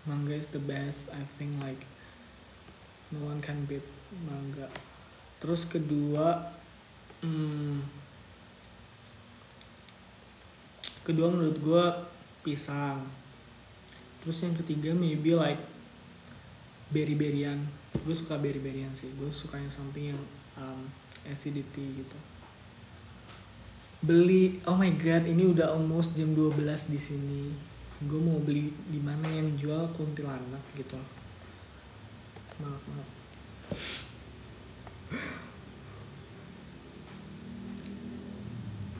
Mangga is the best. I think like no one can beat mangga. Terus kedua, kedua menurut gua pisang. Terus yang ketiga maybe like berry-berryan. Gue suka berry-berryan sih. Gue suka yang something yang acidity gitu. Beli, oh my god, ini udah almost jam 12 di sini. Gue mau beli di mana yang jual kuntilanak gitu. Maaf.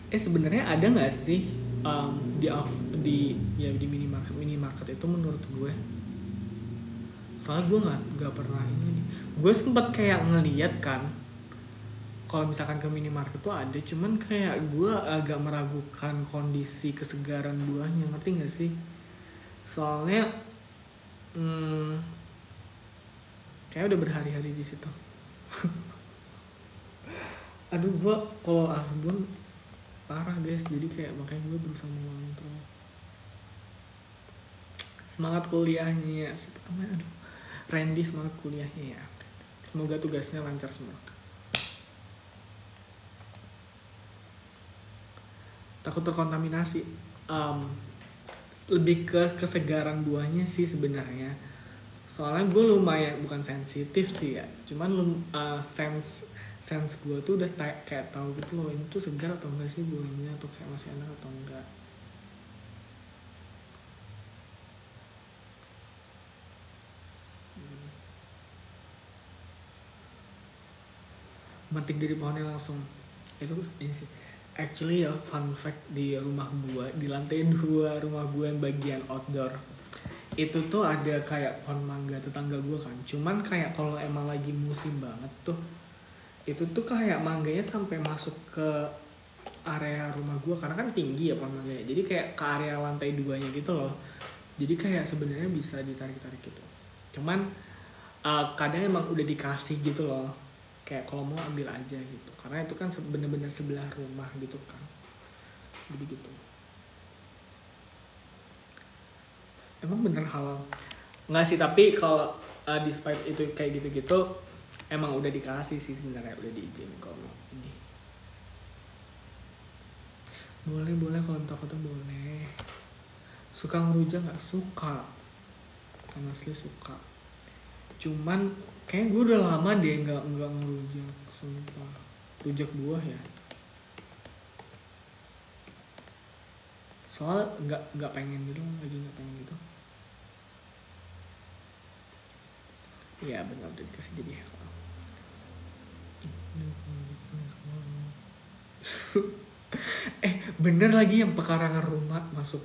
Sebenarnya ada nggak sih di minimarket itu menurut gue? Soalnya gue nggak pernah ini. Gue sempat kayak ngeliat kan, kalau misalkan ke minimarket tuh ada, cuman kayak gue agak meragukan kondisi kesegaran buahnya, ngerti nggak sih? Soalnya kayak udah berhari-hari di situ. Aduh, gue kalau asbun parah guys, jadi kayak makanya gue berusaha mengontrol. Semangat kuliahnya, aduh, Randy semangat kuliahnya ya. Semoga tugasnya lancar semua. Takut terkontaminasi. Lebih ke kesegaran buahnya sih sebenarnya. Soalnya gue lumayan bukan sensitif sih ya. Cuman sense gue tuh udah kayak tahu gitu loh, ini tuh segar atau enggak sih buahnya, atau kayak masih enak atau enggak. Metik dari pohonnya langsung. Itu ini sih. Actually ya, fun fact, di rumah gua, di lantai 2 rumah gua yang bagian outdoor, itu tuh ada kayak pohon mangga tetangga gua kan. Cuman kayak kalau emang lagi musim banget tuh, itu tuh kayak mangganya sampai masuk ke area rumah gua karena kan tinggi ya pohon mangganya. Jadi kayak ke area lantai 2-nya gitu loh. Jadi kayak sebenarnya bisa ditarik-tarik gitu. Cuman kadang emang udah dikasih gitu loh, kayak kalau mau ambil aja gitu, karena itu kan bener-bener sebelah rumah gitu kan, jadi gitu. Emang bener halal nggak sih? Tapi kalau despite itu kayak gitu-gitu, emang udah dikasih sih sebenarnya, udah diizin kalau ini. Boleh kalau foto boleh. Suka ngerujak nggak? Suka, honestly suka. Cuman kayak gue udah lama deh nggak ngerujak, sumpah. Rujak buah ya. Soalnya nggak pengen gitu, lagi nggak pengen gitu. Iya benar, udah dikasih jadi helm. Bener lagi yang pekarangan rumah masuk.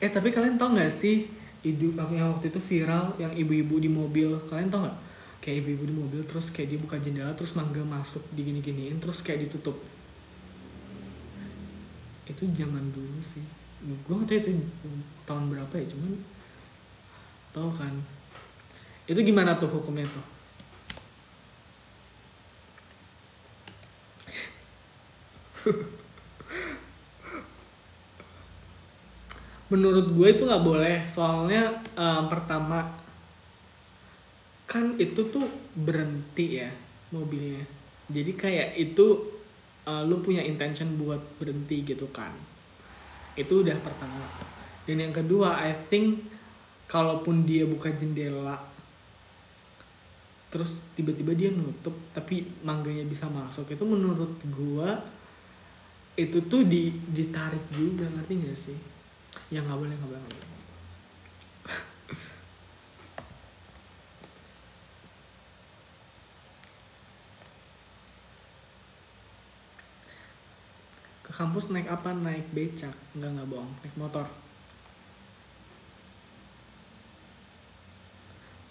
Tapi kalian tau gak sih yang waktu itu viral yang ibu-ibu di mobil, kalian tau gak? Kayak ibu-ibu di mobil terus kayak dia buka jendela terus mangga masuk digini-giniin terus kayak ditutup. Itu zaman dulu sih, gue gak tau itu tahun berapa ya, cuman tau kan. Itu gimana tuh hukumnya tuh? Menurut gue itu nggak boleh, soalnya pertama kan itu tuh berhenti ya mobilnya, jadi kayak itu lu punya intention buat berhenti gitu kan, itu udah pertama. Dan yang kedua, I think kalaupun dia buka jendela terus tiba-tiba dia nutup tapi mangganya bisa masuk, itu menurut gua itu tuh ditarik juga, ngerti gak sih? Ya nggak boleh. Ke kampus naik apa? Naik becak? Nggak bohong, naik motor.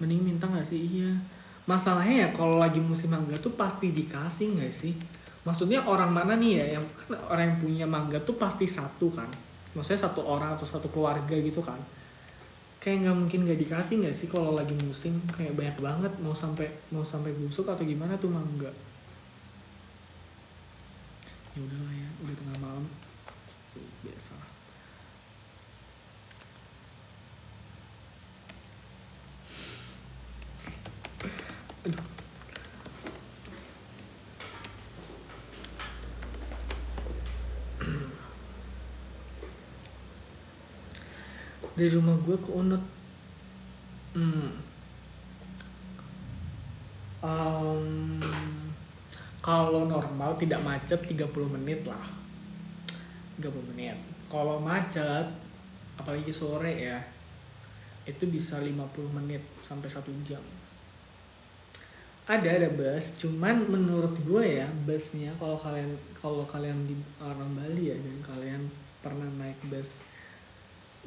Mending minta nggak sih? Iya. Masalahnya ya kalau lagi musim mangga tuh pasti dikasih nggak sih? Maksudnya orang mana nih ya, yang kan orang yang punya mangga tuh pasti satu kan? Maksudnya satu orang atau satu keluarga gitu kan? Kayak nggak mungkin nggak dikasih nggak sih kalau lagi musim, kayak banyak banget, mau sampai busuk atau gimana tuh mangga. Ya udahlah ya, udah tengah malam, biasa. Aduh. Dari rumah gue ke Unut kalau normal tidak macet 30 menit lah, 30 menit. Kalau macet apalagi sore ya, itu bisa 50 menit sampai 1 jam. Ada bus, cuman menurut gue ya busnya, kalau kalian di orang Bali ya dan kalian pernah naik bus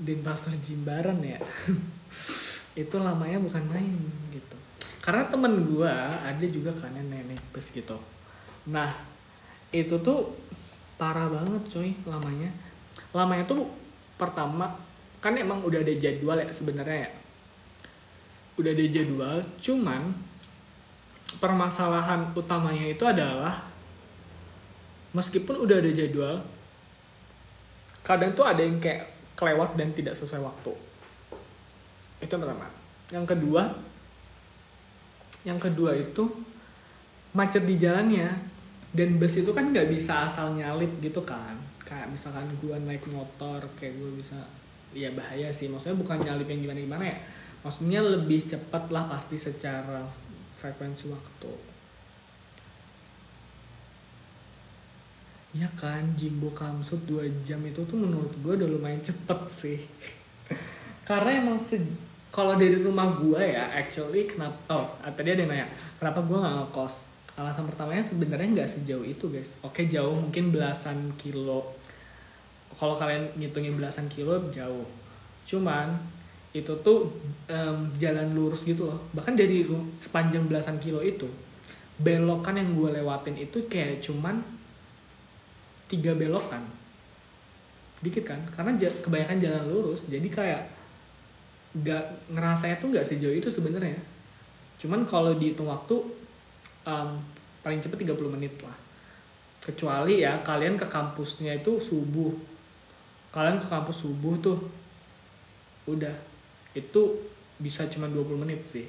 Denpasar Jimbaran ya itu lamanya bukan main gitu. Karena temen gue ada juga kan yang naik bus gitu. Nah itu tuh parah banget coy lamanya. Lamanya tuh pertama kan emang udah ada jadwal ya sebenarnya ya. Udah ada jadwal, cuman permasalahan utamanya itu adalah meskipun udah ada jadwal, kadang tuh ada yang kayak kelewat dan tidak sesuai waktu. Itu yang pertama. Yang kedua itu macet di jalannya, dan bus itu kan nggak bisa asal nyalip gitu kan. Kayak misalkan gue naik motor, kayak gue bisa, ya bahaya sih. Maksudnya bukan nyalip yang gimana ya. Maksudnya lebih cepat lah pasti secara frekuensi waktu. Ya kan, Jimbo Kamsut 2 jam itu tuh menurut gue udah lumayan cepet sih. Karena emang kalau dari rumah gue ya, actually kenapa? Tadi ada yang nanya, kenapa gue nggak ngekos? Alasan pertamanya sebenarnya nggak sejauh itu guys. Oke jauh, mungkin belasan kilo. Kalau kalian ngitungin belasan kilo jauh. Cuman itu tuh jalan lurus gitu loh. Bahkan dari sepanjang belasan kilo itu, belokan yang gue lewatin itu kayak cuman 3 belokan. Dikit kan? Karena kebanyakan jalan lurus, jadi kayak nggak ngerasanya tuh nggak sejauh itu sebenarnya. Cuman kalau dihitung waktu paling cepet 30 menit lah. Kecuali ya kalian ke kampusnya itu subuh. Kalian ke kampus subuh tuh udah, itu bisa cuma 20 menit sih.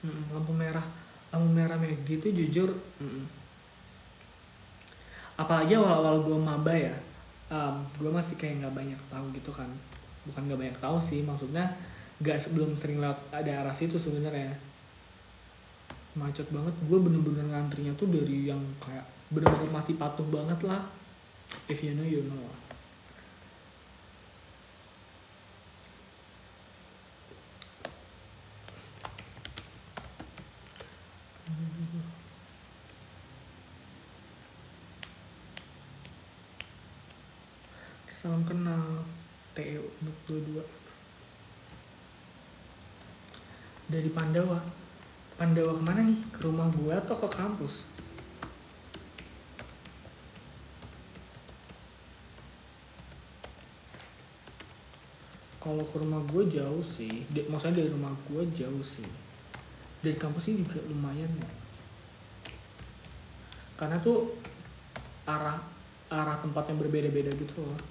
Lampu merah McD itu jujur apalagi awal-awal gue maba ya, gue masih kayak nggak banyak tahu gitu kan. Bukan nggak banyak tahu sih, maksudnya belum sering lewat ada arah situ sebenarnya. Macet banget, gue bener-bener ngantrinya tuh dari yang kayak bener-bener masih patuh banget lah. If you know, you know. Salam kenal TEO untuk 22 dari Pandawa. Pandawa kemana nih? Ke rumah gue atau ke kampus? Kalau ke rumah gue jauh sih, maksudnya dari rumah gue jauh sih. Dari kampus sih juga lumayan ya. Karena tuh arah tempat yang berbeda-beda gitu loh.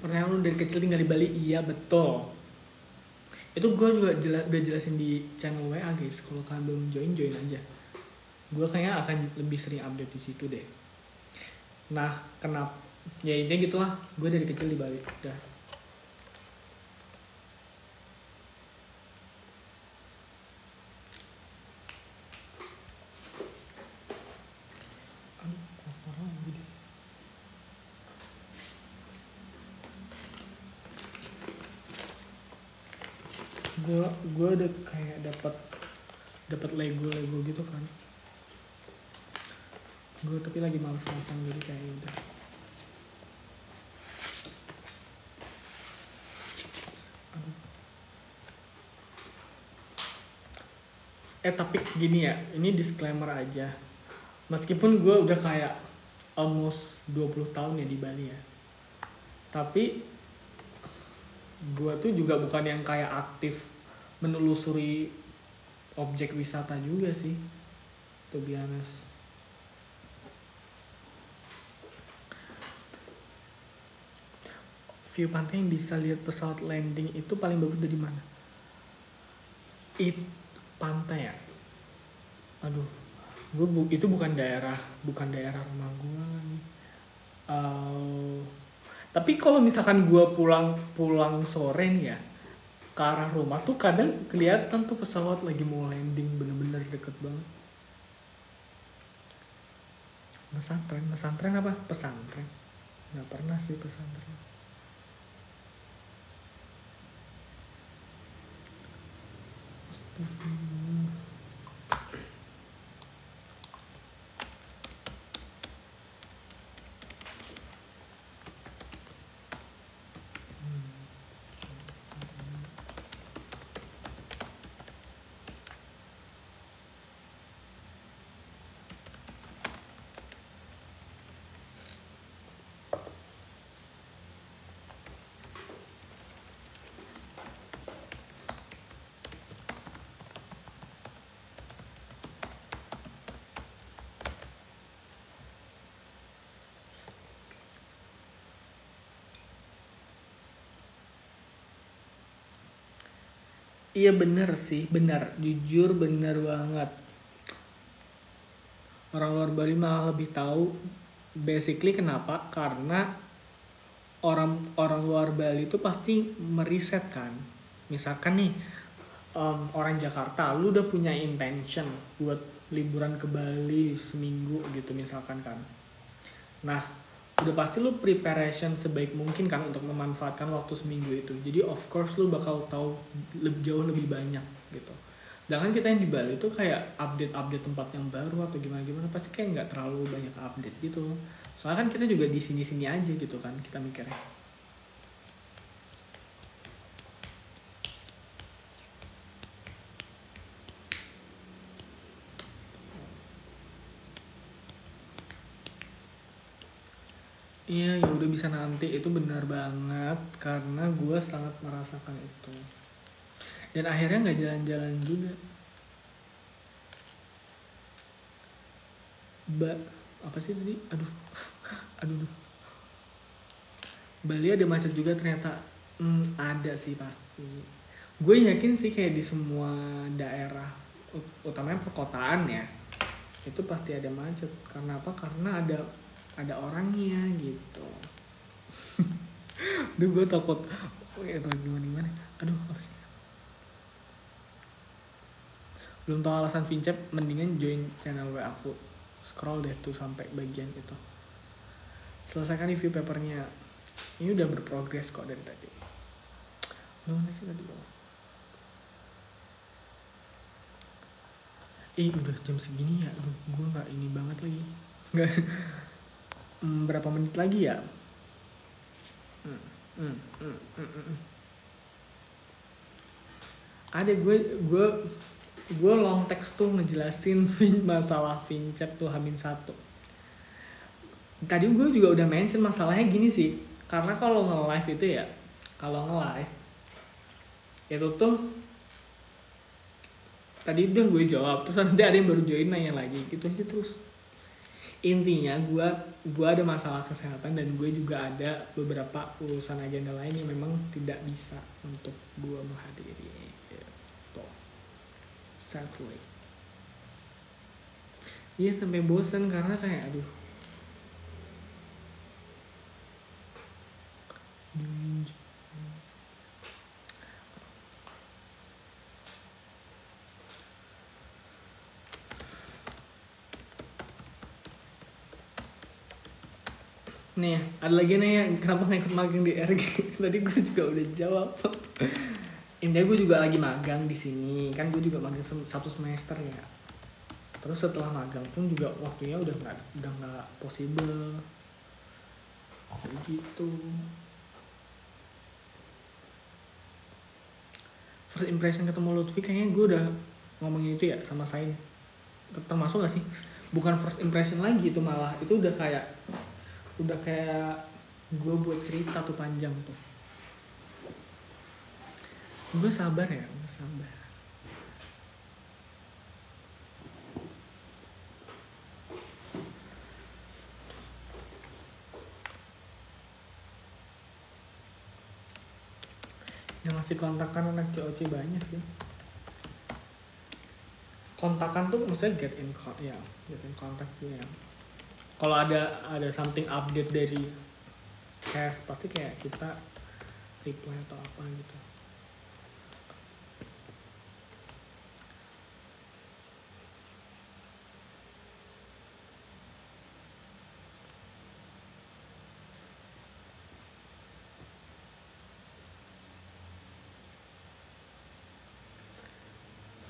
Pertanyaan lu dari kecil tinggal di Bali? Iya betul. Itu gue juga udah jelasin di channel WA guys. Kalau kalian belum join aja. Gue kayaknya akan lebih sering update di situ deh. Nah kenapa? Ya intinya gitulah. Gue dari kecil di Bali. Udah. Gue udah kayak dapat Lego gitu kan. Gue tapi lagi males-malesan jadi kayak udah. Tapi gini ya, ini disclaimer aja. Meskipun gue udah kayak almost 20 tahun ya di Bali ya. Tapi gue tuh juga bukan yang kayak aktif menelusuri objek wisata juga sih, to be honest. View pantai yang bisa lihat pesawat landing itu paling bagus dari mana? Itu pantai ya? Aduh, itu bukan daerah rumah gue nih. Tapi kalau misalkan gue pulang sore nih ya, ke arah rumah tuh kadang kelihatan tuh pesawat lagi mau landing, bener-bener deket banget. Pesantren apa? Pesantren. Nggak pernah sih pesantren. Iya bener sih, jujur bener banget. Orang luar Bali malah lebih tahu basically kenapa, karena orang luar Bali itu pasti meriset kan. Misalkan nih orang Jakarta, lu udah punya intention buat liburan ke Bali seminggu gitu misalkan kan. Nah udah pasti lu preparation sebaik mungkin kan untuk memanfaatkan waktu seminggu itu. Jadi of course lu bakal tahu jauh lebih banyak gitu. Jangan kita yang di Bali tuh kayak update tempat yang baru atau gimana pasti kayak nggak terlalu banyak update gitu. Soalnya kan kita juga di sini aja gitu kan kita mikirnya. Iya ya udah bisa nanti, itu benar banget karena gue sangat merasakan itu. Dan akhirnya nggak jalan-jalan juga. Apa sih tadi? Aduh. Bali ada macet juga ternyata. Ada sih pasti. Gue yakin sih kayak di semua daerah, utamanya perkotaan ya. itu pasti ada macet. Karena apa? Karena ada orangnya gitu. Duh gue takut itu gimana. Aduh apa sih, belum tahu alasan Vincep, mendingan join channel WA aku, scroll deh tuh sampai bagian itu, selesaikan review papernya. Ini udah berprogres kok dari tadi. Mana sih tadi? Udah jam segini ya, gue nggak ini banget lagi, nggak. Berapa menit lagi ya? Ada gue long text tuh ngejelasin masalah Vincep tuh H-1. Tadi gue juga udah mention masalahnya gini sih, karena kalau nge-live itu ya, itu tuh tadi udah gue jawab, terus nanti ada yang baru join nanya lagi gitu aja terus. Intinya gue ada masalah kesehatan dan gue juga ada beberapa urusan agenda lain yang memang tidak bisa untuk gue menghadiri gitu. Sadly. Iya sampai bosan karena kayak aduh. Nih, ada lagi nih yang kenapa nggak ikut magang di RG? Tadi gue juga udah jawab. Intinya gue juga lagi magang di sini, kan gue juga magang 1 semester ya. Terus setelah magang pun juga waktunya udah nggak possible. Gitu. First impression ketemu Lutfi kayaknya gue udah ngomongin itu ya sama Sain. Termasuk gak sih? Bukan first impression lagi itu, malah itu udah kayak gue buat cerita tuh panjang tuh. Gue sabar. Yang masih kontakan anak COC banyak sih. Kontakan tuh maksudnya get in contact tuh ya. Kalau ada something update dari cash pasti kayak kita reply atau apa gitu.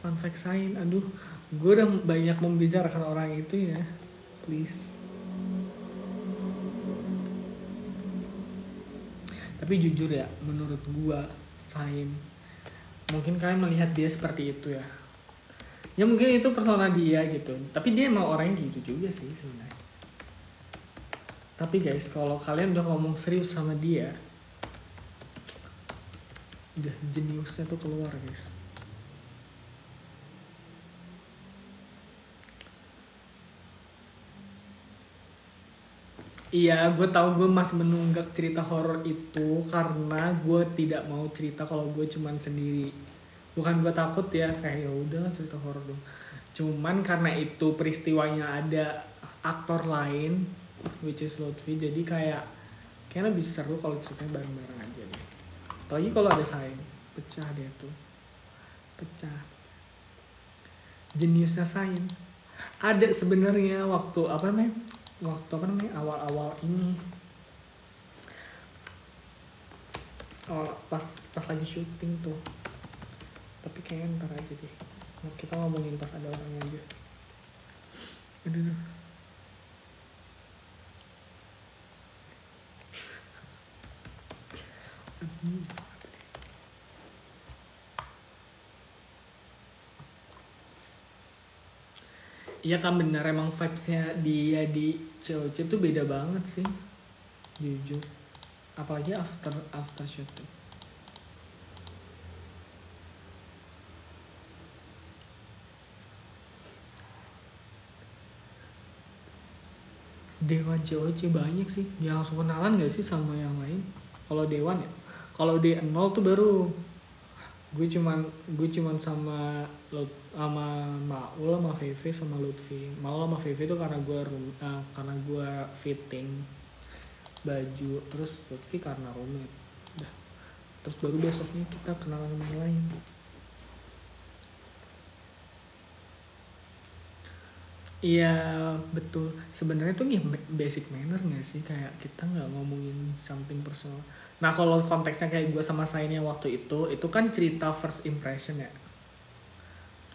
Fun fact Sain, aduh, gue udah banyak membicarakan orang itu ya, please. Tapi jujur ya, menurut gue Sain, mungkin kalian melihat dia seperti itu ya. Ya mungkin itu persona dia gitu, tapi dia emang orangnya gitu juga sih sebenarnya. Tapi guys, kalau kalian udah ngomong serius sama dia, udah jeniusnya tuh keluar guys. Iya, gue tahu gue masih menunggak cerita horor itu karena gue tidak mau cerita kalau gue cuman sendiri. Bukan gue takut ya, kayak ya udahlah cerita horor dong. Cuman karena itu peristiwanya ada aktor lain, which is Lutfi, jadi kayaknya lebih seru kalau ceritanya bareng-bareng aja deh. Apalagi kalau ada Sain, pecah dia tuh, pecah. Jeniusnya Sain. Ada sebenarnya waktu awal-awal ini, pas lagi syuting tuh, tapi kayaknya ntar aja deh, kita ngomongin pas ada orangnya aja. Aduh. Iya kan bener, emang vibesnya dia di COC tuh beda banget sih, jujur. Apalagi after shooting. Dewan COC banyak sih, ya langsung kenalan gak sih sama yang lain? Kalau Dewan ya, kalau D0 tuh baru gue cuman sama Maul sama Vivi sama Lutfi. Maul sama Vivi itu karena gue fitting baju, terus Lutfi karena roommate. Udah. Terus baru besoknya kita kenalan sama yang lain. Iya betul. Sebenarnya tuh nih basic manner nggak sih, kayak kita nggak ngomongin something personal. Nah kalau konteksnya kayak gue sama Sainnya waktu itu kan cerita first impression ya.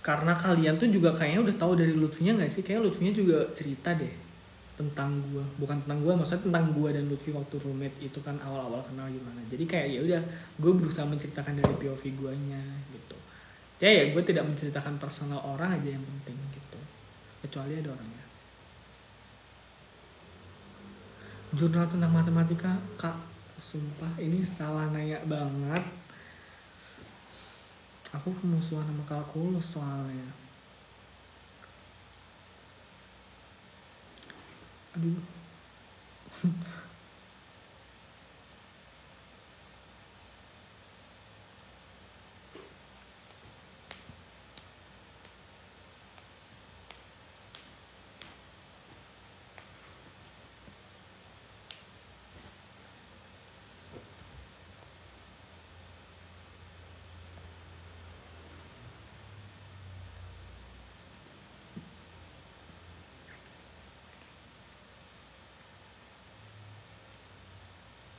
Karena kalian tuh juga kayaknya udah tahu dari Lutfinya nggak sih? Kayaknya Lutfinya juga cerita deh tentang gue, bukan tentang gue, maksudnya tentang gue dan Lutfi waktu roommate itu kan awal-awal kenal gimana. Jadi kayak ya udah, gue berusaha menceritakan dari POV guanya gitu. Jadi ya gue tidak menceritakan personal orang aja yang penting gitu. Kecuali ada orangnya. Jurnal tentang matematika, kak, sumpah ini salah nanya banget. Aku kemusuhan sama kalkulus soalnya. Aduh.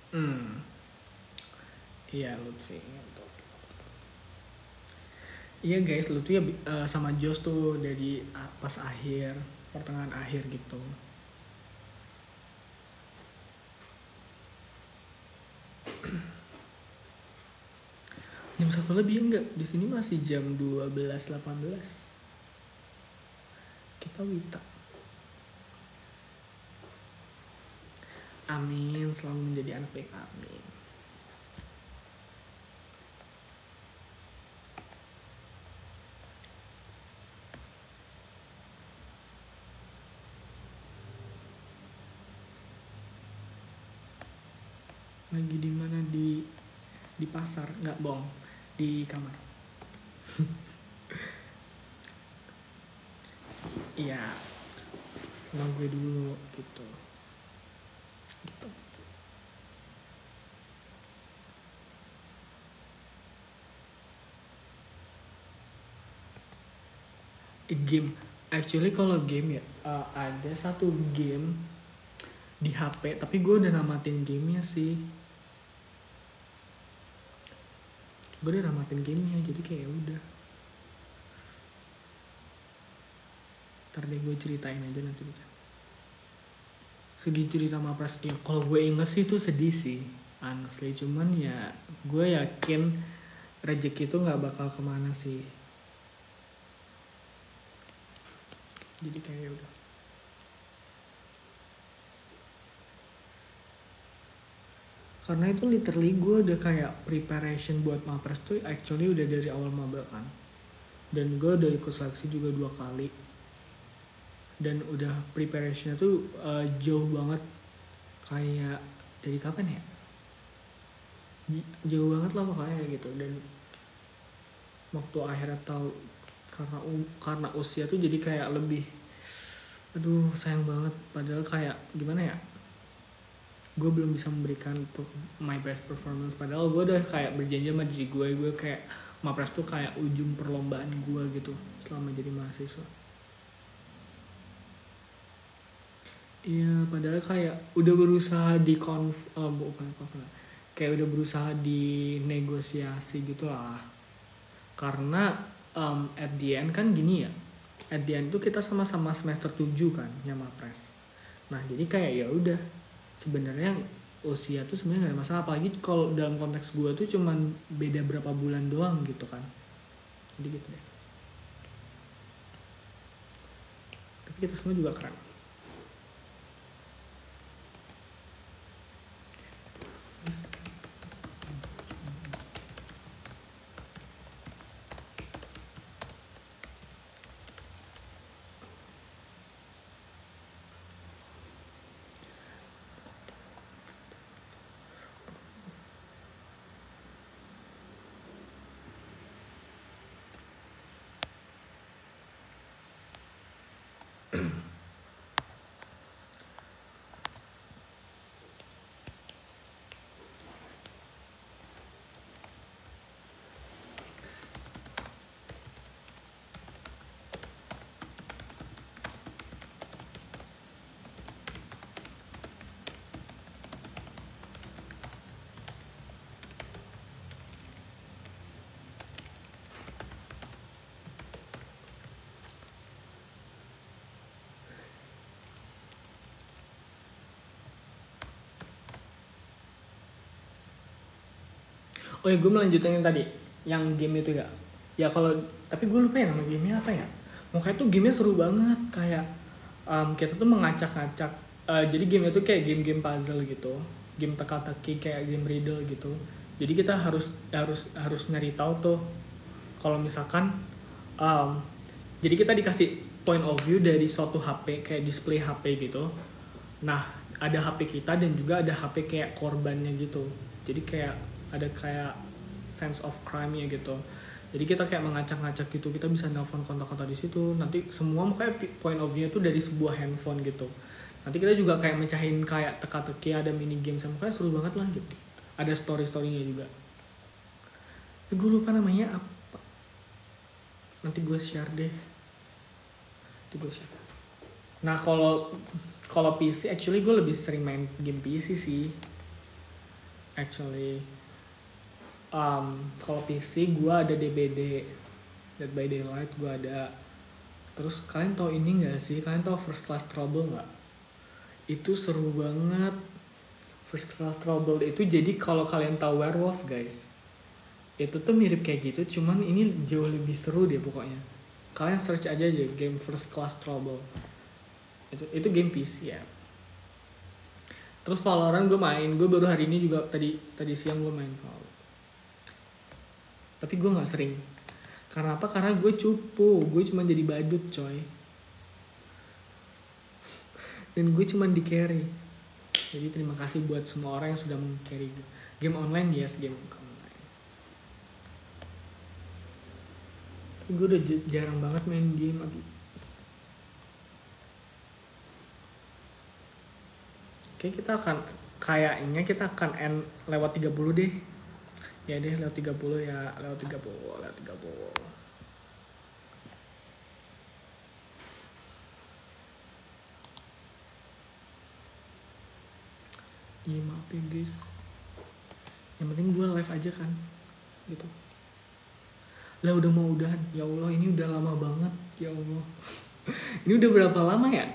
Hmm. Iya Lutfi. Iya guys, Lutfi ya sama Jos tuh dari pas akhir, pertengahan akhir gitu. Jam 1 lebih enggak? Di sini masih jam 12.18. Kita Wita. Amin, selalu menjadi anak baik. Amin. Lagi di mana? Di pasar, nggak bohong, di kamar. Iya, sama gue dulu gitu. Gitu. Game, actually kalau game ya ada satu game di HP, tapi gue udah namatin gamenya sih. Gue udah namatin gamenya, jadi kayak udah. Ntar deh gue ceritain aja nanti bisa. Sedih cerita Mapres ya, kalau gue inget sih itu sedih sih honestly, cuman ya gue yakin rezeki itu nggak bakal kemana sih, jadi kayak udah. Karena itu literally gue udah kayak preparation buat Mapres tuh actually udah dari awal maba kan, dan gue udah ikut seleksi juga 2 kali, dan udah preparationnya tuh jauh banget, kayak dari kapan ya, jauh banget lah pokoknya gitu. Dan waktu akhirnya tahu karena usia tuh jadi kayak lebih, aduh sayang banget, padahal kayak gimana ya, gue belum bisa memberikan my best performance, padahal gue udah kayak berjanji sama diri gue kayak Mapres tuh kayak ujung perlombaan gue gitu selama jadi mahasiswa. Iya, padahal kayak udah berusaha bukan kayak udah berusaha di negosiasi gitu lah. Karena at the end kan gini ya, at the end tuh kita sama-sama semester 7 kan yang Mapres. Nah jadi kayak ya udah, sebenarnya usia tuh sebenarnya gak ada masalah, apalagi kalau dalam konteks gue tuh cuman beda berapa bulan doang gitu kan. Jadi gitu deh. Tapi kita semua juga keren. Oh ya, gue melanjutkan yang tadi, yang game itu ya. Ya kalau, tapi gue lupa ya nama gamenya apa ya. Makanya tuh gamenya seru banget, kayak kita tuh mengacak-ngacak. Jadi game itu kayak game-game puzzle gitu, game teka-teki kayak game riddle gitu. Jadi kita harus nyari tahu tuh kalau misalkan, jadi kita dikasih point of view dari suatu HP kayak display HP gitu. Nah, ada HP kita dan juga ada HP kayak korbannya gitu. Jadi kayak ada kayak sense of crime-nya gitu. Jadi kita kayak mengacak-ngacak gitu, kita bisa nelfon kontak-kontak di situ. Nanti semua makanya point of view itu dari sebuah handphone gitu. Nanti kita juga kayak mecahin kayak teka-teki, ada mini game, makanya seru banget lah gitu. Ada story-storynya juga. Gue lupa namanya apa. Nanti gue share deh. Nanti gue share. Nah kalau PC, actually gue lebih sering main game PC sih. Actually, kalau PC gue ada DBD, Dead by Daylight gue ada. Terus kalian tau ini nggak sih? Kalian tau First Class Trouble nggak? Itu seru banget. First Class Trouble itu jadi kalau kalian tahu werewolf guys, itu tuh mirip kayak gitu, cuman ini jauh lebih seru deh pokoknya. Kalian search aja game First Class Trouble. Itu game PC ya. Terus Valorant gue main, gue baru hari ini juga tadi siang gue main Valorant. Tapi gue nggak sering. Karena apa? Karena gue cupu, gue cuma jadi badut coy. Dan gue cuma di carry. Jadi terima kasih buat semua orang yang sudah meng-carry gue. Game online, yes, game online. Tapi gue udah jarang banget main game. Aduh. Kayaknya kita akan end lewat 30 deh. Ya deh, lewat 30 ya, lewat 30. Iya maaf ya guys. Yang penting gue live aja kan, gitu. Lah udah mau udahan, ya Allah ini udah lama banget, ya Allah. Ini udah berapa lama ya?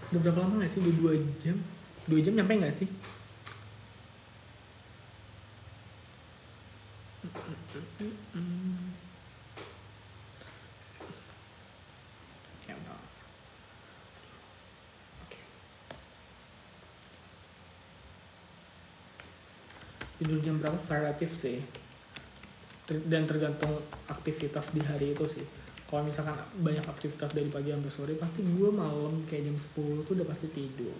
Udah berapa lama gak sih? Udah 2 jam? 2 jam nyampe gak sih? Ya udah. Oke. Tidur jam berapa? Relatif sih. Dan tergantung aktivitas di hari itu sih. Kalau misalkan banyak aktivitas dari pagi sampai sore, pasti gue malam kayak jam 10 tuh udah pasti tidur.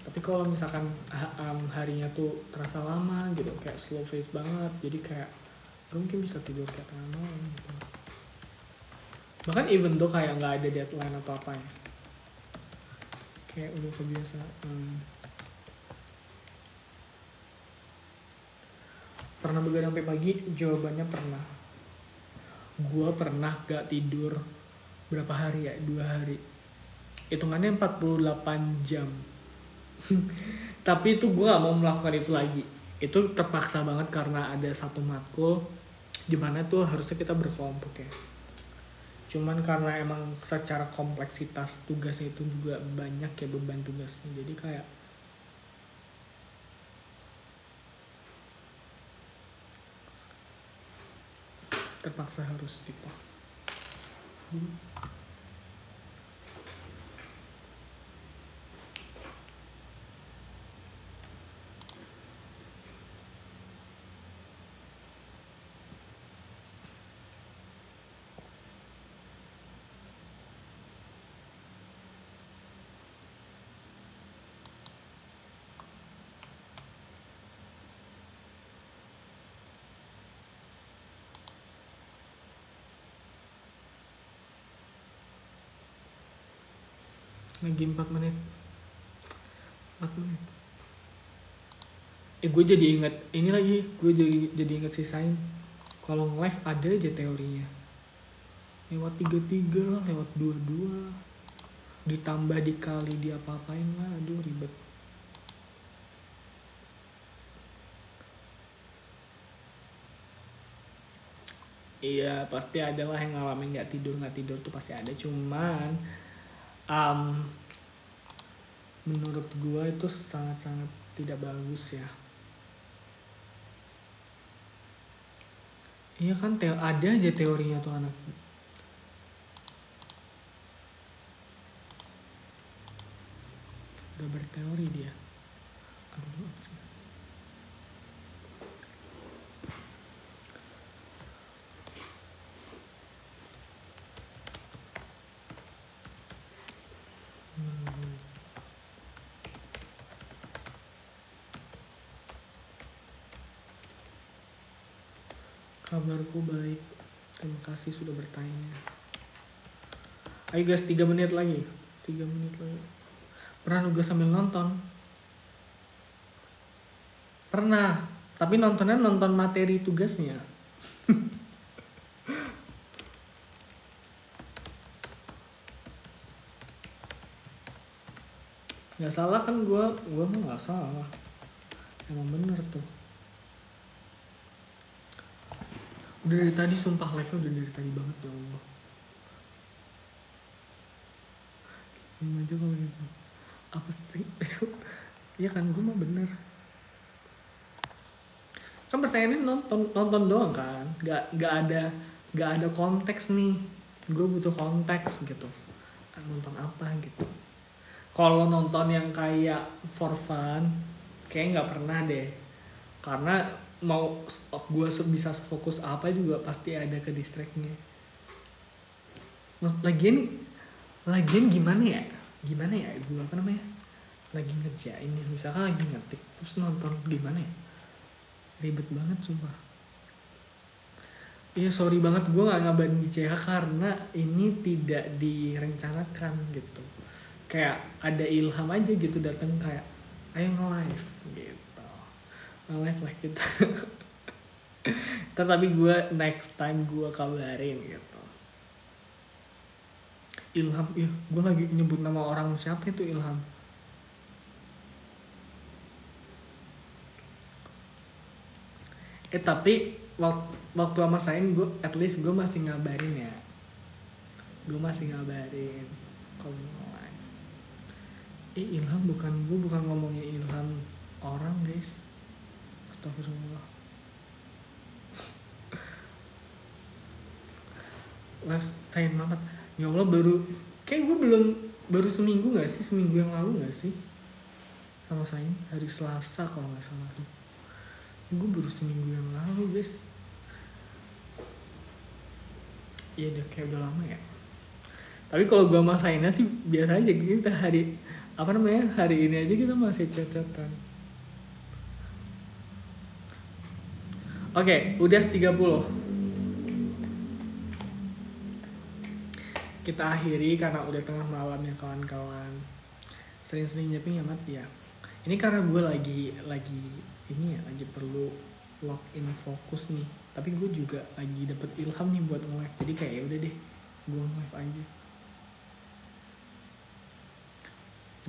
Tapi kalau misalkan harinya tuh terasa lama gitu, kayak slow pace banget, jadi kayak mungkin bisa tidur kayak tengah malam gitu. Bahkan even tuh kayak nggak ada deadline atau apa ya, kayak udah kebiasaan. Pernah begadang sampai pagi? Jawabannya pernah. Gue pernah gak tidur berapa hari ya? 2 hari. Hitungannya 48 jam. Tapi itu gue gak mau melakukan itu lagi. Itu terpaksa banget karena ada satu matkul dimana tuh harusnya kita berkelompok ya. Cuman karena emang secara kompleksitas tugasnya itu juga banyak ya, beban tugasnya. Jadi kayak terpaksa harus itu. Lagi 4 menit. 4 menit. Gue jadi inget ini lagi. Gue jadi inget sisain. Kalau live ada aja teorinya. Lewat 3-3 lah, lewat 2-2 lah. Ditambah dikali dia apa-apain lah. Aduh ribet. Iya pasti ada lah yang ngalamin nggak tidur tuh pasti ada. Cuman menurut gue itu sangat-sangat tidak bagus ya. Iya kan ada aja teorinya tuh anak. Udah berteori dia. Aduh sih. Kabarku baik. Terima kasih sudah bertanya. Ayo guys, 3 menit lagi. 3 menit lagi. Pernah nugas sambil nonton? Pernah. Tapi nontonnya nonton materi tugasnya. Gak salah kan gue mah gak salah. Emang bener tuh. Udah dari tadi sumpah live-nya udah dari tadi banget ya Allah. Sim aja kalau gitu. Apa sih? Iya kan gue mah bener. Kan pertanyaannya nonton doang kan. Gak ada konteks nih. Gue butuh konteks gitu. Nonton apa gitu. Kalau nonton yang kayak for fun, kayak nggak pernah deh. Karena mau gue bisa fokus apa juga pasti ada ke distractnya. Lagian gimana ya gue apa namanya lagi ngerjain nih, misalkan lagi ngetik terus nonton, gimana ya, ribet banget sumpah. Iya sorry banget gue nggak ngabarin di CH karena ini tidak direncanakan gitu. Kayak ada ilham aja gitu datang kayak ayo nge-live gitu. Nge-live lah kita. Tapi gue next time gue kabarin gitu. Ilham, ya gue lagi nyebut nama orang, siapa itu Ilham? Tapi waktu sama Sain gue at least gue masih ngabarin ya. Gue masih ngabarin kalau live. Ilham bukan ngomongin Ilham orang guys. Astagfirullah. Live Sain banget. Ya Allah kayak gue baru seminggu gak sih? Seminggu yang lalu gak sih? Sama Sain hari Selasa kalau gak salah tuh. Gue baru seminggu yang lalu guys. Iya udah kayak udah lama ya. Tapi kalau gue sama Saina sih biasa aja, kita hari ini aja kita masih chat-chatan. Oke, udah 30. Kita akhiri karena udah tengah malam ya kawan-kawan. Sering-sering nyiapin ya mati ya. Ini karena gue lagi ini ya, lagi perlu lock in fokus nih. Tapi gue juga lagi dapet ilham nih buat nge-live. Jadi kayak ya udah deh, gue nge-live aja.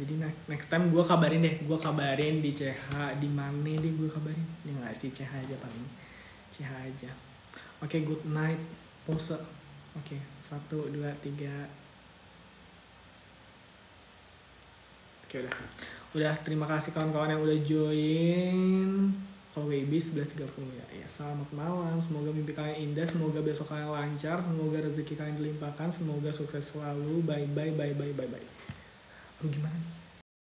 Jadi next time gue kabarin di CH, di mana deh gue kabarin. Ya nggak sih, CH aja paling. CH aja. Oke, good night. Pose. Oke, 1, 2, 3. Oke udah terima kasih kawan-kawan yang udah join. Kalau WB 11.30 ya. Selamat malam, semoga mimpi kalian indah, semoga besok kalian lancar, semoga rezeki kalian dilimpahkan, semoga sukses selalu. Bye. Aduh gimana nih?